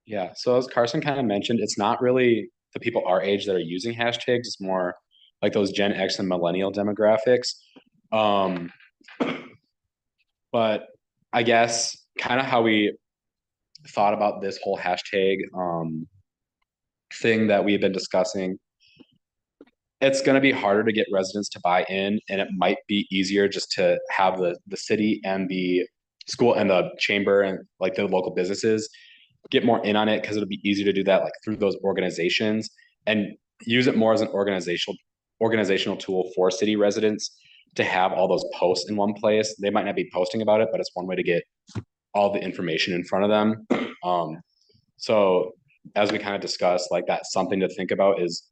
Yeah, so as Carson kind of mentioned, it's not really the people our age that are using hashtags, it's more like those Gen X and millennial demographics. But I guess kind of how we thought about this whole hashtag thing that we've been discussing, it's going to be harder to get residents to buy in, and it might be easier just to have the city and the school and the chamber and like the local businesses get more in on it, because it'll be easier to do that like through those organizations and use it more as an organizational tool for city residents to have all those posts in one place. They might not be posting about it, but it's one way to get all the information in front of them. So as we kind of discussed, like that's something to think about is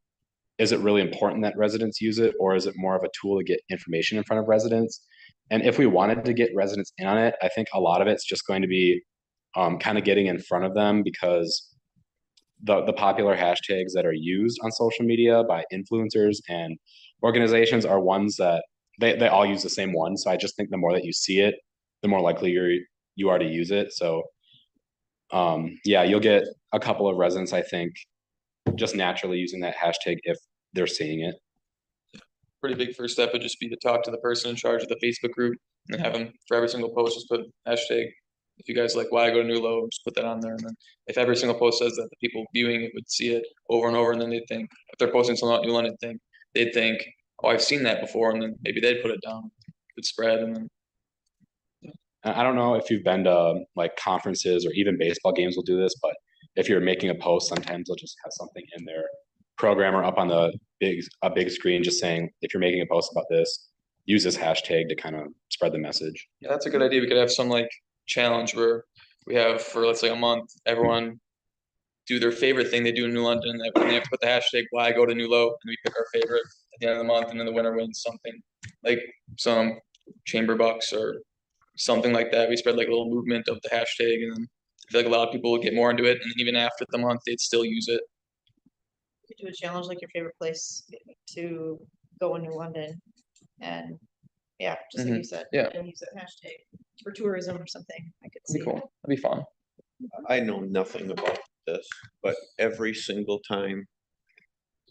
it really important that residents use it, or is it more of a tool to get information in front of residents? And if we wanted to get residents in on it, I think a lot of it's just going to be kind of getting in front of them, because the popular hashtags that are used on social media by influencers and organizations are ones that they all use the same one. So I just think the more that you see it, the more likely you are to use it. So yeah, you'll get a couple of residents, I think, just naturally using that hashtag if they're seeing it. Pretty big first step would just be to talk to the person in charge of the Facebook group and have them for every single post just put hashtag. If you guys like why I go to Nulo, just put that on there. And then if every single post says that, the people viewing it would see it over and over, and then they'd think, if they're posting something about New London, they'd think, oh, I've seen that before, and then maybe they'd put it down. It would spread, and then I don't know if you've been to like conferences or even baseball games will do this, but if you're making a post, sometimes they'll just have something in their programmer up on a big screen just saying, if you're making a post about this, use this hashtag to kind of spread the message. yeah, that's a good idea. We could have some like challenge where we have for let's say a month, everyone do their favorite thing they do in New London, and they have to put the hashtag why I go to Nulo, and we pick our favorite at the end of the month, and then the winner wins something like some chamber bucks or something like that. We spread like a little movement of the hashtag, and then I feel like a lot of people will get more into it, and then even after the month, they'd still use it. You could do a challenge like your favorite place to go in New London, and Yeah, just like you said. Yeah. And use that hashtag for tourism or something, I could That'd see. be cool. That'd be fun. I know nothing about this, but every single time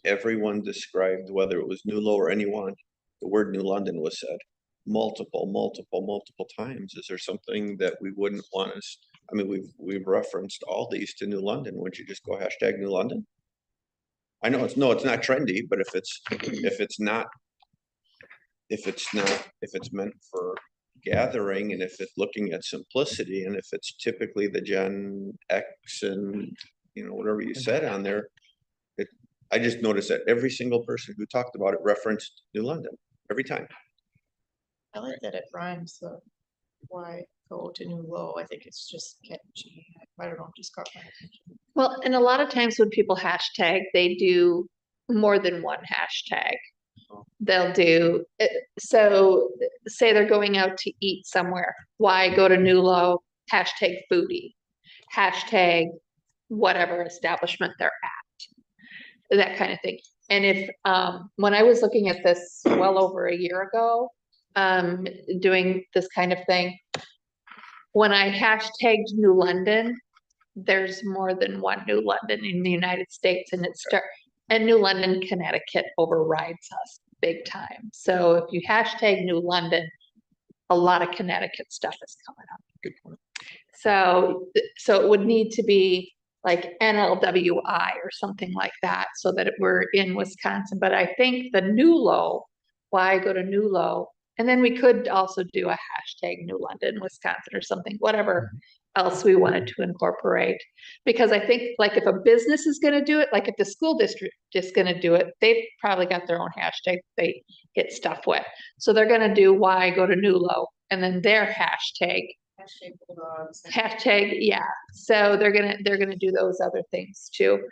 everyone described whether it was New Low or anyone, the word New London was said multiple times. Is there something that we wouldn't want us? I mean, we've referenced all these to New London. Wouldn't you just go hashtag New London? I know it's not trendy, but if it's meant for gathering and if it's looking at simplicity and if it's typically the Gen X and whatever you said on there, I just noticed that every single person who talked about it referenced New London every time. I like that it rhymes, so why go to New Low? I think it's just catchy. I don't know, just caught my attention. Well, and a lot of times when people hashtag, they do more than one hashtag. They'll do, so say they're going out to eat somewhere. Why go to New Low? Hashtag foodie. Hashtag whatever establishment they're at. That kind of thing. And if, when I was looking at this well over a year ago, doing this kind of thing, when I hashtagged New London, there's more than one New London in the United States, and and New London, Connecticut overrides us big time. So if you hashtag New London, a lot of Connecticut stuff is coming up. Good point. So it would need to be like NLWI or something like that, so that we're in Wisconsin. But I think the New Low, why go to New Low? And then we could also do a hashtag New London, Wisconsin or something, whatever else we wanted to incorporate. Because I think like if a business is gonna do it, like if the school district is gonna do it, they've probably got their own hashtag they hit stuff with. So they're gonna do why go to New Low and then their hashtag. Hashtag Bulldogs. Hashtag, yeah. So they're gonna do those other things too.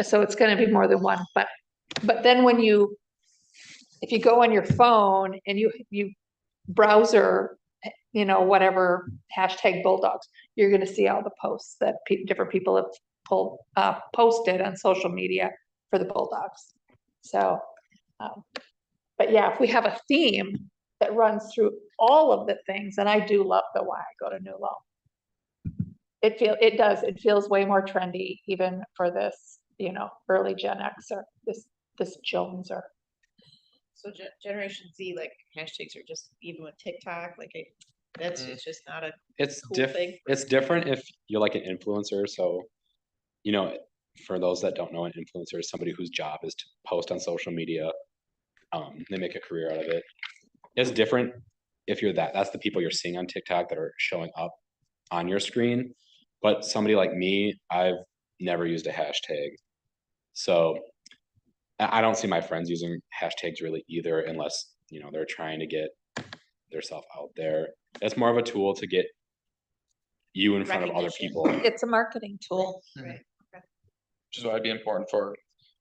So it's gonna be more than one, but then if you go on your phone and you browser, whatever hashtag Bulldogs, you're gonna see all the posts that different people have posted on social media for the Bulldogs. So, but yeah, if we have a theme that runs through all of the things, and I do love the why I go to New Low. It feels way more trendy even for this, early Gen Xer, this Joneser. So Generation Z, like hashtags are just even with TikTok, like it's just not a It's cool thing. it's different if you're like an influencer. So, for those that don't know, an influencer is somebody whose job is to post on social media. They make a career out of it. It's different if you're that's the people you're seeing on TikTok that are showing up on your screen. But somebody like me, I've never used a hashtag. So I don't see my friends using hashtags really either, unless, they're trying to get themselves out there. It's more of a tool to get you in front of other Recognition. people. It's a marketing tool. Right. Which is why it'd be important for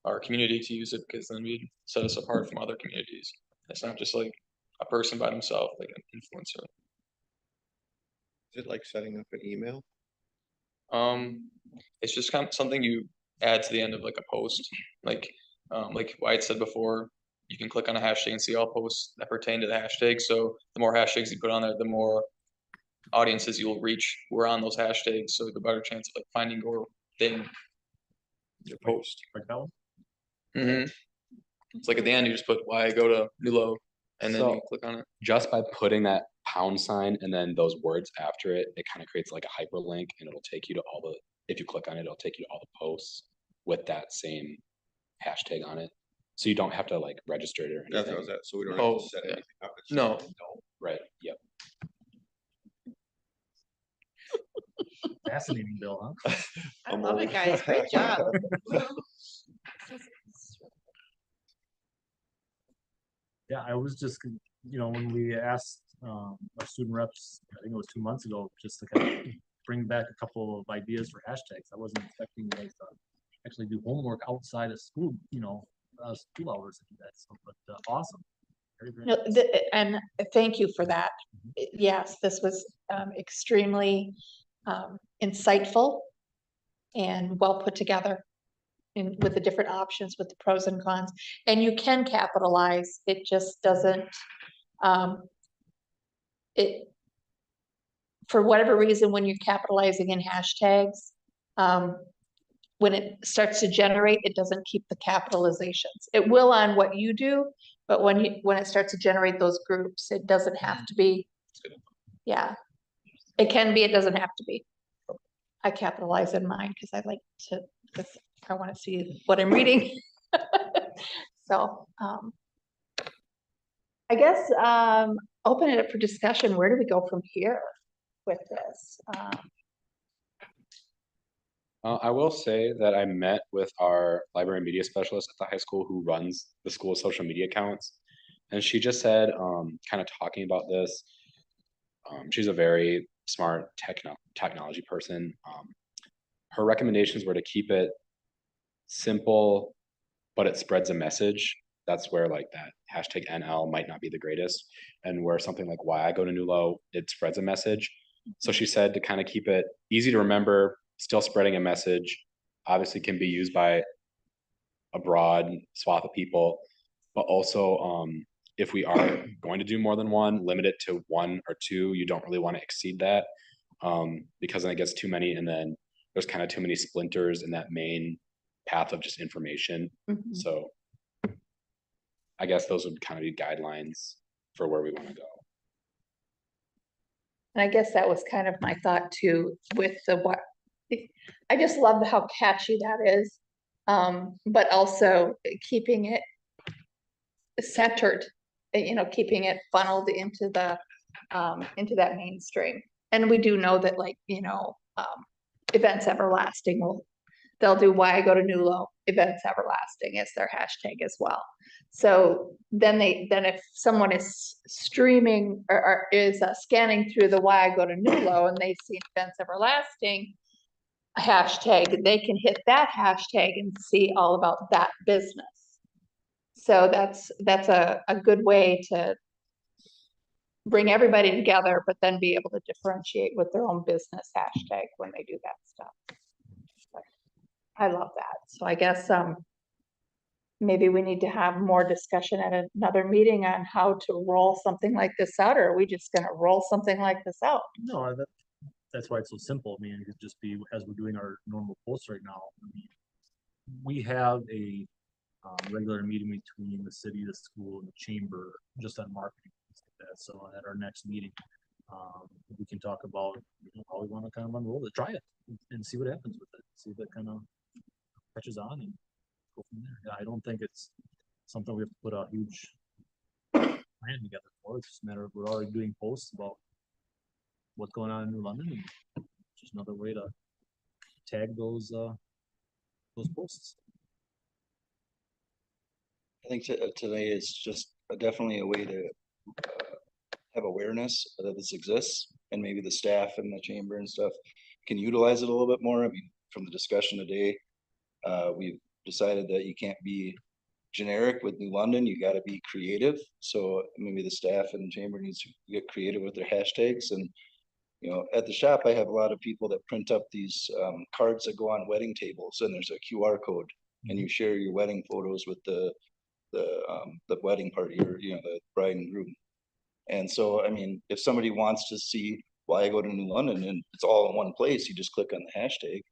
our community to use it, because then we'd set us apart from other communities. It's not just like a person by themselves, like an influencer. Is it like setting up an email? It's just kind of something you add to the end of like a post, like Wyatt said before, you can click on a hashtag and see all posts that pertain to the hashtag. So the more hashtags you put on there, the more audiences you'll reach who are on those hashtags. So the better chance of like finding your thing, your post. Like that one? Mm-hmm. It's like at the end, you just put why go to New Low, and then you So- click on it. Just by putting that pound sign and then those words after it, it kind of creates like a hyperlink, and it'll take you to if you click on it, it'll take you to all the posts with that same hashtag on it. So you don't have to like register it or That's anything. what that, so we don't have Oh, to set yeah. anything up. It's No. just- Right, yep. Fascinating, Bill, huh? I love it, guys. Great job. Yeah, I was just, when we asked our student reps, I think it was 2 months ago, just to kind of bring back a couple of ideas for hashtags. I wasn't expecting you guys to actually do homework outside of school, school hours and that stuff, but awesome. Very, very No, nice. and thank you for that. Yes, this was extremely insightful and well put together with the different options, with the pros and cons. And you can capitalize, it just doesn't, it, for whatever reason, when you're capitalizing in hashtags, when it starts to generate, it doesn't keep the capitalizations. It will on what you do, but when it starts to generate those groups, it doesn't have to be. Yeah, it can be, it doesn't have to be. I capitalize in mine because I like to, because I want to see what I'm reading. So, I guess, open it up for discussion. Where do we go from here with this? I will say that I met with our library media specialist at the high school who runs the school's social media accounts. And she just said, kind of talking about this, she's a very smart technology person. Her recommendations were to keep it simple, but it spreads a message. That's where like that hashtag NL might not be the greatest. And where something like why I go to Nulo, it spreads a message. So she said to kind of keep it easy to remember, still spreading a message, obviously can be used by a broad swath of people, but also if we are going to do more than one, limit it to 1 or 2. You don't really want to exceed that because then it gets too many and then there's kind of too many splinters in that main path of just information. So I guess those would kind of be guidelines for where we want to go. And I guess that was kind of my thought too, with the what, I just love how catchy that is. But also keeping it centered, keeping it funneled into the, into that mainstream. And we do know that like, Events Everlasting they'll do why I go to Nulo, Events Everlasting is their hashtag as well. So then if someone is streaming or is scanning through the why I go to Nulo and they see Events Everlasting hashtag, they can hit that hashtag and see all about that business. So that's a good way to bring everybody together, but then be able to differentiate with their own business hashtag when they do that stuff. I love that. So I guess maybe we need to have more discussion at another meeting on how to roll something like this out, or are we just gonna roll something like this out? No, that's why it's so simple. I mean, it could just be as we're doing our normal posts right now. I mean, we have a regular meeting between the city, the school, and the chamber just on marketing. So at our next meeting, we can talk about how we want to kind of unroll it, try it, and see what happens with it. See if it kind of catches on and go from there. Yeah, I don't think it's something we have to put a huge plan together for. It's just a matter of we're already doing posts about what's going on in New London, and just another way to tag those posts. I think today is just definitely a way to have awareness that this exists, and maybe the staff and the chamber and stuff can utilize it a little bit more. I mean, from the discussion today, we've decided that you can't be generic with New London, you got to be creative. So maybe the staff and the chamber needs to get creative with their hashtags. And at the shop, I have a lot of people that print up these cards that go on wedding tables, and there's a QR code, and you share your wedding photos with the wedding party, or the bride and groom. And so, I mean, if somebody wants to see why I go to New London and it's all in one place, you just click on the hashtag.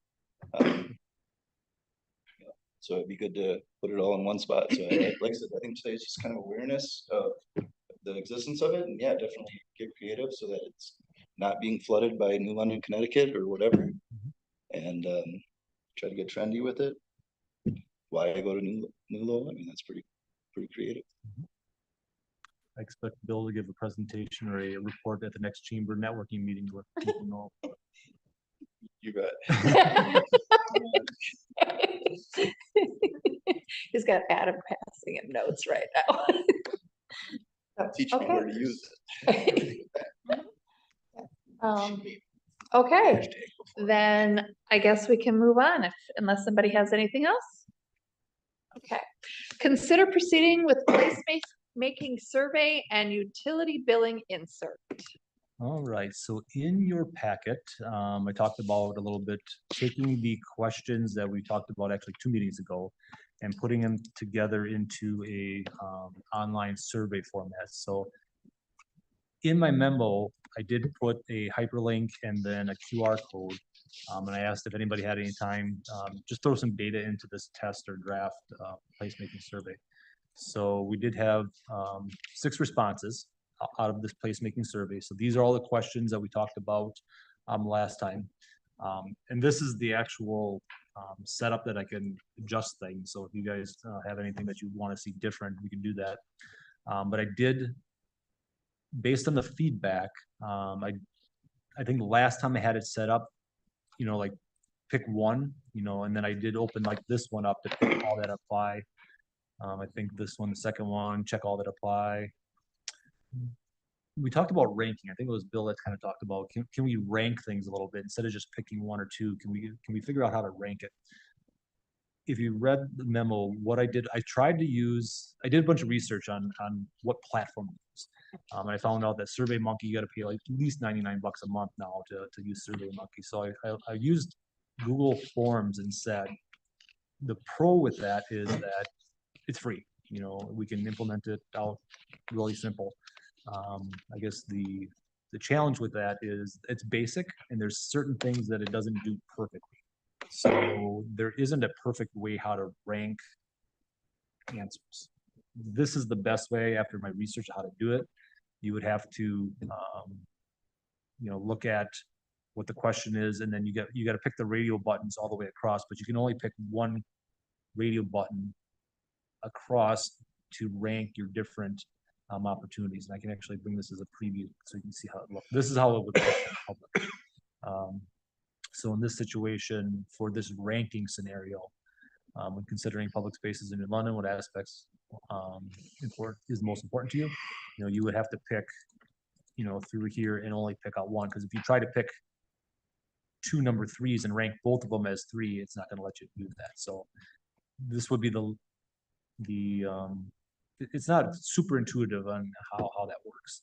So it'd be good to put it all in one spot. So like I said, I think today's just kind of awareness of the existence of it, and yeah, definitely get creative so that it's not being flooded by New London, Connecticut or whatever, and try to get trendy with it. Why I go to Nulo, I mean, that's pretty creative. I expect Bill to give a presentation or a report at the next chamber networking meeting to let people know. You bet. He's got Adam passing him notes right now. Teach me where to use it. Okay, then I guess we can move on unless somebody has anything else. Okay, consider proceeding with place-making survey and utility billing insert. All right, so in your packet, I talked about a little bit taking the questions that we talked about actually 2 meetings ago and putting them together into a online survey format. So in my memo, I did put a hyperlink and then a QR code. And I asked if anybody had any time, just throw some data into this test or draft, placemaking survey. So we did have, 6 responses out of this placemaking survey. So these are all the questions that we talked about, last time. And this is the actual, setup that I can adjust things. So if you guys, have anything that you want to see different, we can do that. But I did, based on the feedback, I think the last time I had it set up, you know, like pick one, you know, and then I did open like this one up to pick all that apply. I think this one, the second one, check all that apply. We talked about ranking. I think it was Bill that kind of talked about, can we rank things a little bit instead of just picking one or two? Can we figure out how to rank it? If you read the memo, what I did, I did a bunch of research on what platform to use. And I found out that SurveyMonkey, you got to pay like at least $99 a month now to use SurveyMonkey. So I used Google Forms and said, the pro with that is that it's free. You know, we can implement it out really simple. I guess the challenge with that is it's basic and there's certain things that it doesn't do perfectly. So there isn't a perfect way how to rank answers. This is the best way after my research how to do it. You would have to, you know, look at what the question is, and then you got to pick the radio buttons all the way across, but you can only pick one radio button across to rank your different opportunities. And I can actually bring this as a preview so you can see how it looks. This is how it would look in public. So in this situation, for this ranking scenario, when considering public spaces in New London, what aspects is most important to you? You know, you would have to pick, you know, through here and only pick out one. Because if you try to pick 2 number 3s and rank both of them as 3, it's not going to let you do that. So this would be it's not super intuitive on how that works,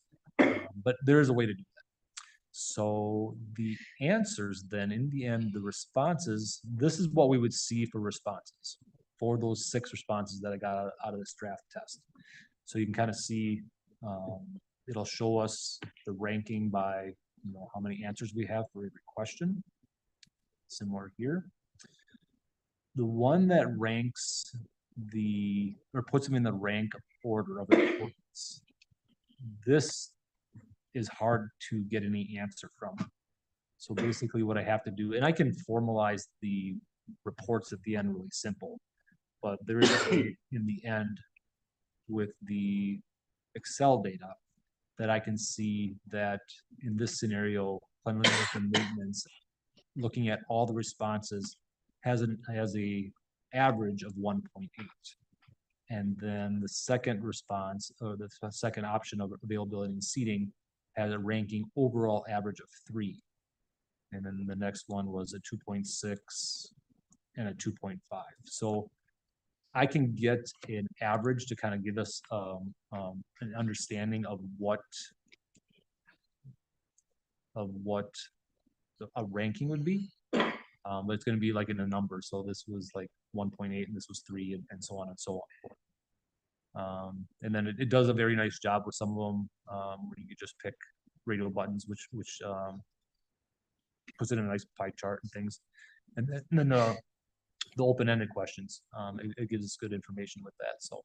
but there is a way to do that. So the answers then, in the end, the responses, this is what we would see for responses for those 6 responses that I got out of this draft test. So you can kind of see, it'll show us the ranking by, you know, how many answers we have for every question. Similar here. The one that ranks or puts them in the rank order of importance. This is hard to get any answer from. So basically what I have to do, and I can formalize the reports at the end really simple, but there is a way in the end with the Excel data that I can see that in this scenario, cleanliness and maintenance, looking at all the responses, has a average of 1.8. And then the second response, or the second option of availability and seating, has a ranking overall average of 3. And then the next one was a 2.6 and a 2.5. So I can get an average to kind of give us an understanding of what a ranking would be. But it's going to be like in a number. So this was like 1.8 and this was 3 and so on and so on. And then it does a very nice job with some of them where you could just pick radio buttons, which puts it in a nice pie chart and things. And then the open-ended questions, it gives us good information with that. So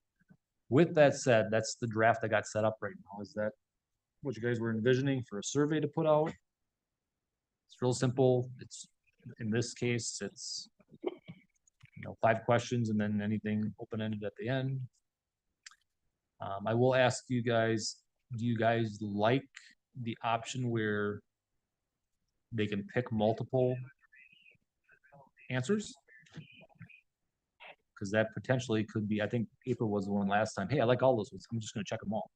with that said, that's the draft I got set up right now. Is that what you guys were envisioning for a survey to put out? It's real simple. It's, in this case, it's, you know, 5 questions and then anything open-ended at the end. I will ask you guys, do you guys like the option where they can pick multiple answers? Because that potentially could be, I think April was the one last time, hey, I like all those ones, I'm just going to check them all.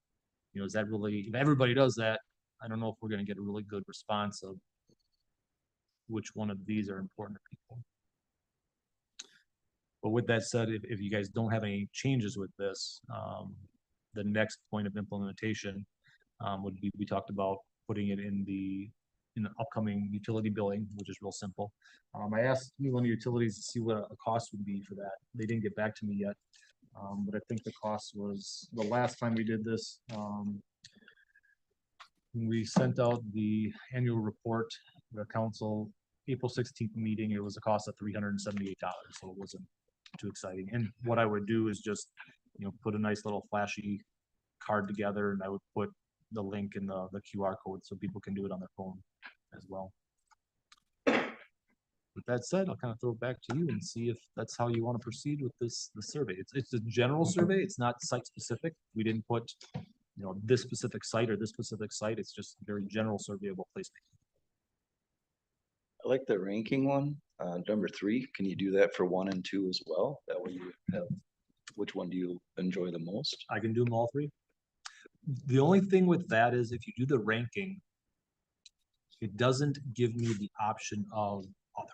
You know, is that really, if everybody does that, I don't know if we're going to get a really good response of which one of these are important to people. But with that said, if you guys don't have any changes with this, the next point of implementation would be, we talked about putting it in the upcoming utility billing, which is real simple. I asked New London Utilities to see what a cost would be for that. They didn't get back to me yet, but I think the cost was, the last time we did this, we sent out the annual report, the council, April 16th meeting, it was a cost of $378, so it wasn't too exciting. And what I would do is just, put a nice little flashy card together, and I would put the link in the QR code so people can do it on their phone as well. With that said, I'll kind of throw it back to you and see if that's how you want to proceed with the survey. It's a general survey. It's not site specific. We didn't put, this specific site or this specific site. It's just very general surveyable placement. I like the ranking one, number 3. Can you do that for 1 and 2 as well? That way you have, which one do you enjoy the most? I can do them all 3. The only thing with that is if you do the ranking, it doesn't give me the option of other.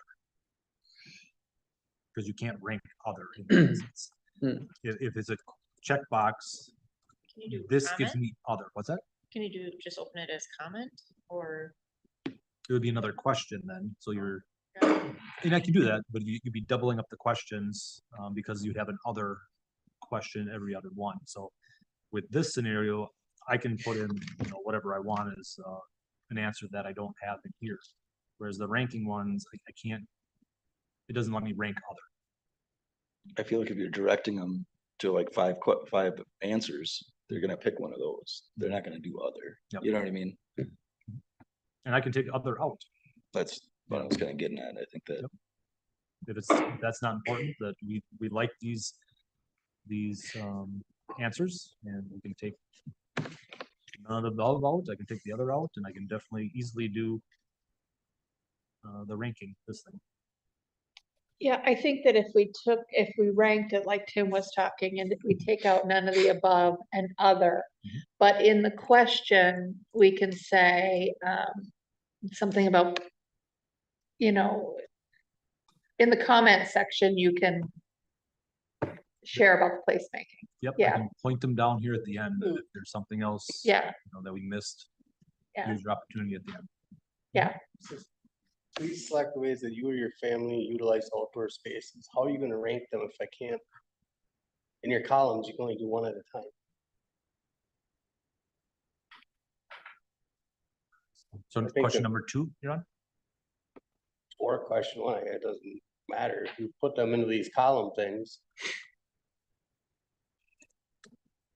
Because you can't rank other in that instance. If it's a checkbox, Can you do this comment? gives me other. What's that? Can you do, just open it as comment or? It would be another question then, so you're, and I can do that, but you'd be doubling up the questions, because you'd have an other question every other one, so. With this scenario, I can put in, whatever I want as, an answer that I don't have in here. Whereas the ranking ones, I can't, it doesn't let me rank other. I feel like if you're directing them to like 5 answers, they're gonna pick one of those. They're not gonna do other. Yep. You know what I mean? And I can take other out. That's what I was kind of getting at. I think that If that's not important, that we like these answers, and we can take none of the above out, I can take the other out, and I can definitely easily do the ranking, this thing. Yeah, I think that if we ranked it like Tim was talking, and if we take out none of the above and other, but in the question, we can say, something about, in the comment section, you can share about the placemaking. Yep, I Yeah. can point them down here at the end, and if there's something else. Yeah. That we missed, Yeah. use your opportunity at the end. Yeah, Please select the ways that you or your family utilize outdoor spaces. How are you gonna rank them if I can't? In your columns, you can only do one at a time. So think question that- number 2, you're on? Or question 1, it doesn't matter. If you put them into these column things,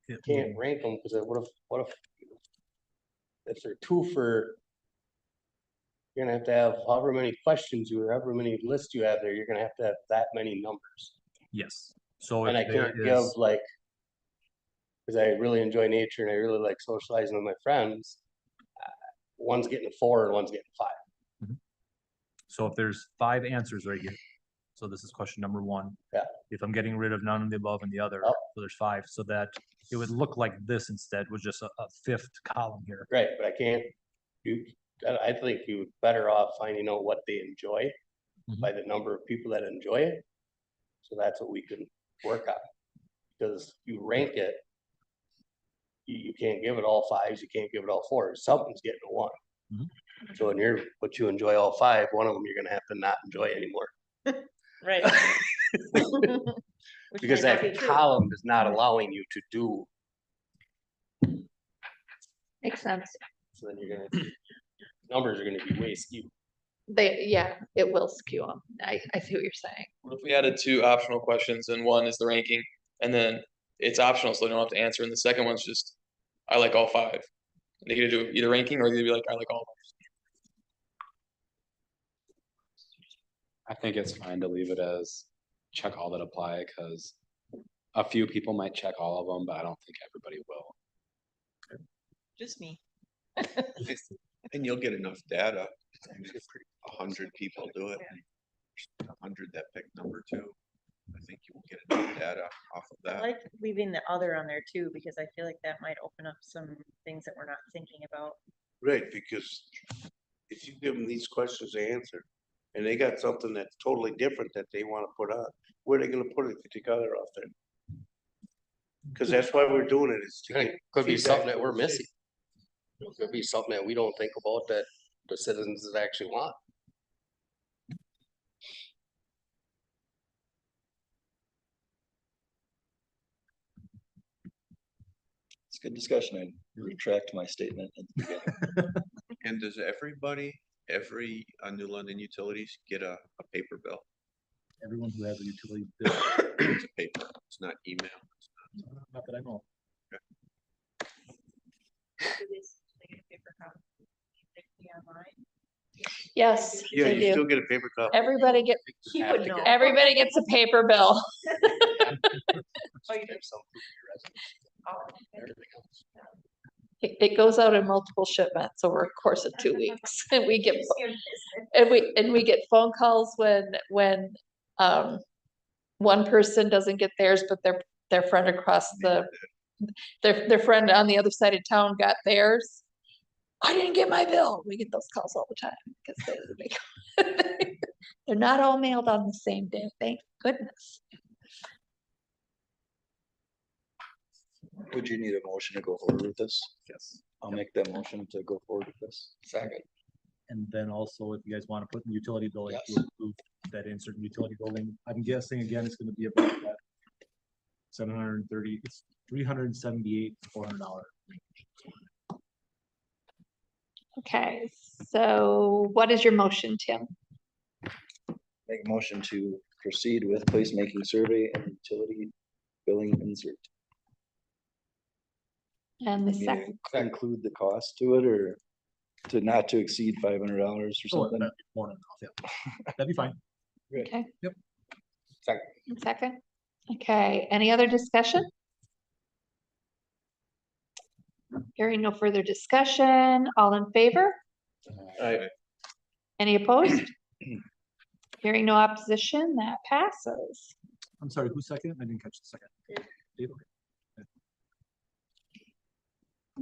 you can't rank them, because what if they're 2 for, you're gonna have to have however many questions you, or however many lists you have there, you're gonna have to have that many numbers. Yes, so And I if there can't give is, like, because I really enjoy nature and I really like socializing with my friends. One's getting a 4 and one's getting 5. so if there's 5 answers right here, so this is question number 1. Yeah. If I'm getting rid of none of the above and the other, Oh. so there's 5, so that it would look like this instead, was just a 5th column here. Right, but I can't, I think you're better off finding out what they enjoy by the number of people that enjoy it. So that's what we can work on. Because you rank it, you can't give it all 5s, you can't give it all 4s, something's getting a 1. So in what you enjoy all 5, one of them you're gonna have to not enjoy anymore. Right. Which Because might not that be true. column is not allowing you to do, makes sense. so then you're gonna, numbers are gonna be way skewed. It will skew them. I see what you're saying. What if we added 2 optional questions and 1 is the ranking, and then it's optional, so they don't have to answer, and the second one's just, I like all 5. They get to do either ranking, or they be like, I like all 5. I think it's fine to leave it as check all that apply, because a few people might check all of them, but I don't think everybody will. Just me. And you'll get enough data. 100 people do it. 100 that pick number 2. I think you will get enough data off of I that. like leaving the other on there too, because I feel like that might open up some things that we're not thinking about. Right, because if you give them these questions to answer, and they got something that's totally different that they wanna put on, where are they gonna put it if you take other off there? Cause that's why we're doing it, is to get. Could be feedback something that from we're the missing. city. Could be something that we don't think about that the citizens actually want. it's good discussion. retract my statement. And does every New London Utilities get a paper bill? Everyone who has a utility bill, It's a paper, it's not email. not that I know. Yes, Yeah, they you do. still get a paper copy. Everybody gets, He would know. everybody gets a paper bill. Oh, you have some proof of your residence. Everything else. It goes out in multiple shipments over a course of 2 weeks, and we get, and we get phone calls when one person doesn't get theirs, but their friend across their friend on the other side of town got theirs. I didn't get my bill. We get those calls all the time because they're not all mailed on the same day, thank goodness. Would you need a motion to go forward with this? Yes. I'll make that motion to go forward with this. Second. And then also, if you guys want to put in utility billing, Yes. to approve that insert utility billing, I'm guessing again, it's gonna be about that 730, it's $378, $400. Okay, so what is your motion, Tim? Make a motion to proceed with placemaking survey and utility billing insert. And the You mean second, to Include the cost to it, or to not to exceed $500 or Oh, something? that'd be more than enough, yeah. That'd be fine. okay. Yep. Second, okay, any other discussion? Hearing no further discussion, all in favor? Any opposed? Hearing no opposition, that passes. I'm sorry, who's second? I didn't catch the second. Dave, okay.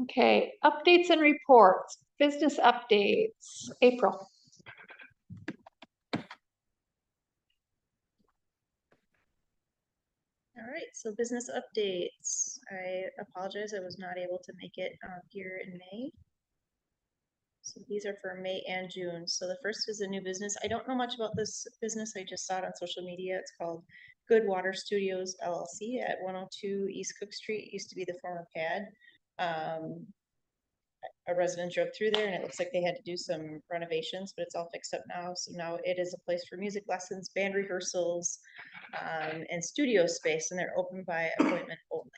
Okay, updates and reports, business updates, April. All right, so business updates. I apologize, I was not able to make it here in May. So these are for May and June. So the first is a new business. I don't know much about this business. I just saw it on social media. It's called Good Water Studios LLC at 102 East Cook Street. It used to be the former pad. A resident drove through there and it looks like they had to do some renovations, but it's all fixed up now. So now it is a place for music lessons, band rehearsals, and studio space, and they're open by appointment only.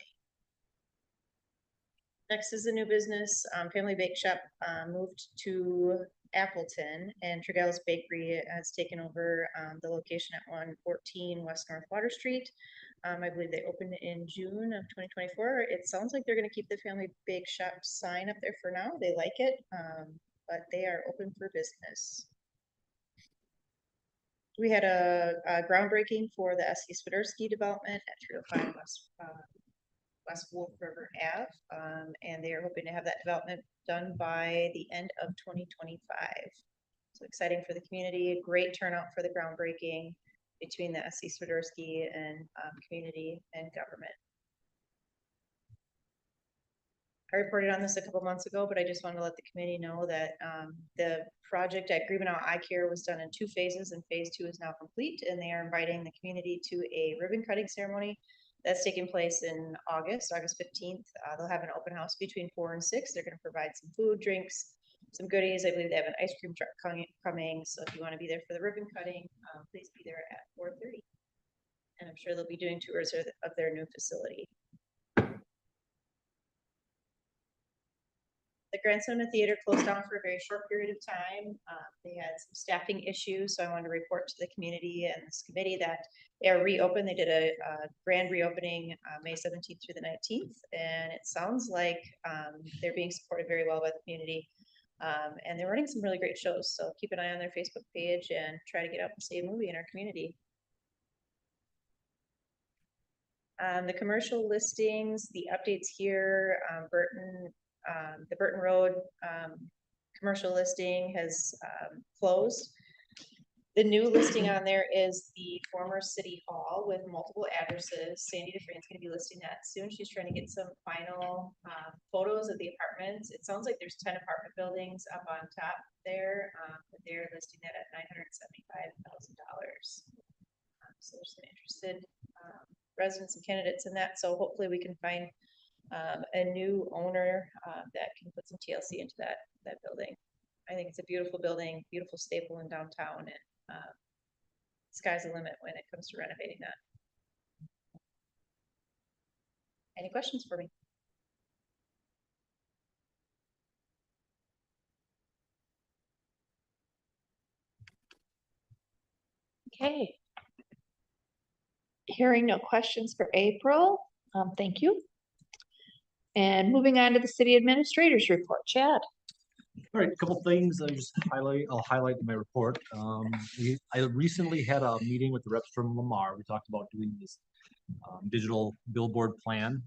Next is a new business, Family Bake Shop moved to Appleton, and Tregellis Bakery has taken over the location at 114 West North Water Street. I believe they opened in June of 2024. It sounds like they're going to keep the Family Bake Shop sign up there for now. They like it, but they are open for business. We had a groundbreaking for the S.E. Swiderski development at 305 West Wolf River Ave, and they are hoping to have that development done by the end of 2025. So exciting for the community, a great turnout for the groundbreaking between the S.E. Swiderski and community and government. I reported on this a couple months ago, but I just wanted to let the committee know that the project at Griebenau Eye Care was done in 2 phases, and phase 2 is now complete, and they are inviting the community to a ribbon cutting ceremony that's taking place in August 15th. They'll have an open house between 4 and 6. They're going to provide some food, drinks, some goodies. I believe they have an ice cream truck coming. So if you want to be there for the ribbon cutting, please be there at 4:30. And I'm sure they'll be doing tours of their new facility. The Grand Sonoma Theater closed down for a very short period of time. They had some staffing issues, so I wanted to report to the community and this committee that they are reopened. They did a grand reopening May 17th through the 19th, and it sounds like they're being supported very well by the community. And they're running some really great shows, so keep an eye on their Facebook page and try to get out and see a movie in our community. The commercial listings, the updates here, the Burton Road commercial listing has closed. The new listing on there is the former city hall with multiple addresses. Sandy DeFrane's going to be listing that soon. She's trying to get some final photos of the apartments. It sounds like there's 10 apartment buildings up on top there, but they're listing that at $975,000. So there's some interested residents and candidates in that. So hopefully we can find a new owner, that can put some TLC into that building. I think it's a beautiful building, beautiful staple in downtown, and, sky's the limit when it comes to renovating that. Any questions for me? Okay. Hearing no questions for April, thank you. And moving on to the city administrator's report, Chad. All right, a couple things I'll highlight in my report. I recently had a meeting with the reps from Lamar. We talked about doing this digital billboard plan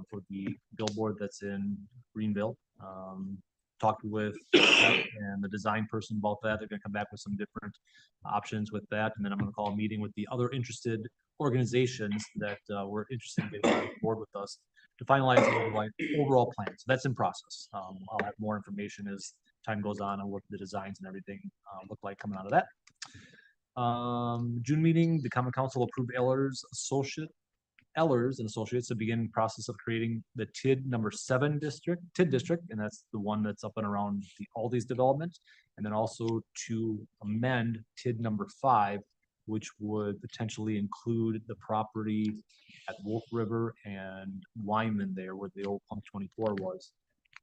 for the billboard that's in Greenville. Talked with and the design person about that. They're gonna come back with some different options with that. And then I'm gonna call a meeting with the other interested organizations that were interested in getting on board with us to finalize the overall plan. So that's in process. I'll have more information as time goes on and what the designs and everything look like coming out of that. June meeting, the Common Council approved Ellers and Associates to begin process of creating the TID number 7 district, TID district, and that's the one that's up and around the Aldi's development. And then also to amend TID number 5, which would potentially include the property at Wolf River and Wyman there where the old Pump 24 was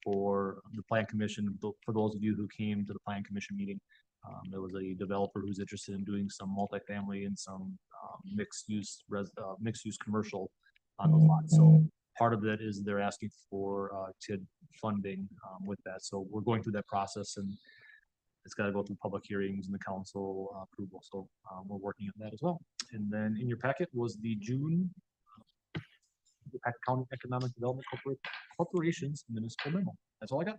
for the Plan Commission. For those of you who came to the Plan Commission meeting, there was a developer who's interested in doing some multifamily and some mixed use commercial on those lots. So part of that is they're asking for TID funding with that. So we're going through that process, and it's got to go through public hearings and the council approval. So we're working on that as well. And then in your packet was the June Packet County Economic Development Corporation's municipal memo. That's all I got.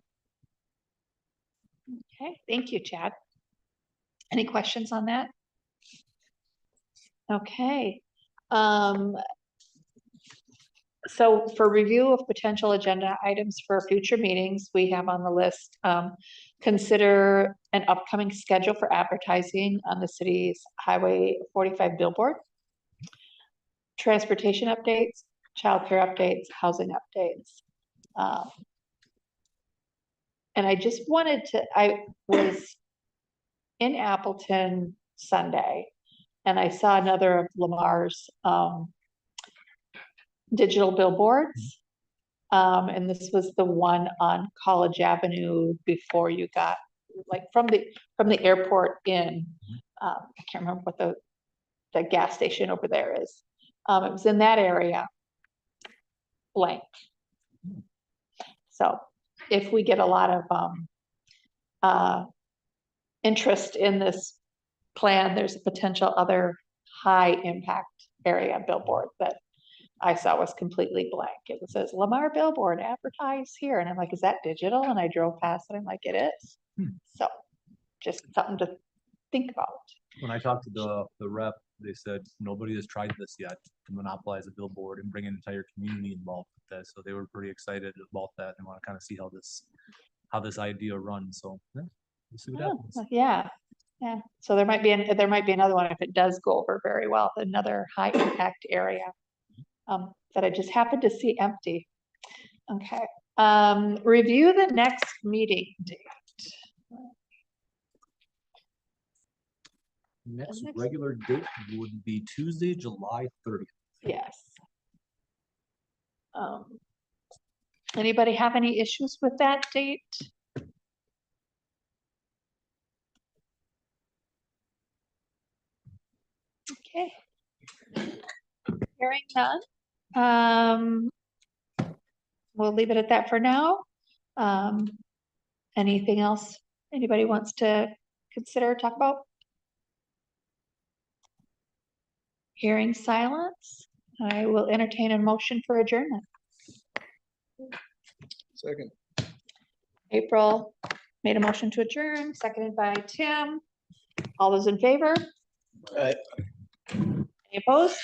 Okay, thank you, Chad. Any questions on that? Okay. So for review of potential agenda items for future meetings, we have on the list, consider an upcoming schedule for advertising on the city's Highway 45 billboard, transportation updates, childcare updates, housing updates. And I just wanted to, I was in Appleton Sunday, and I saw another of Lamar's digital billboards. And this was the one on College Avenue before you got, like from the airport in, I can't remember what the gas station over there is. It was in that area, blank. So if we get a lot of interest in this plan, there's a potential other high impact area billboard that I saw was completely blank. It says Lamar billboard advertise here. And I'm like, is that digital? And I drove past it. I'm like, it is. So just something to think about. When I talked to the rep, they said nobody has tried this yet to monopolize a billboard and bring an entire community involved with that. So they were pretty excited about that and want to kind of see how this idea runs. So yeah, we'll see what happens. Yeah. Yeah. So there might be another one if it does go over very well, another high impact area that I just happened to see empty. Okay. Review the next meeting date. Next regular date would be Tuesday, July 30th. Yes. Anybody have any issues with that date? Okay. Hearing none. We'll leave it at that for now. Anything else anybody wants to consider, talk about? Hearing silence, I will entertain a motion for adjournment. Second. April made a motion to adjourn, seconded by Tim. All those in favor? Aye. Any opposed?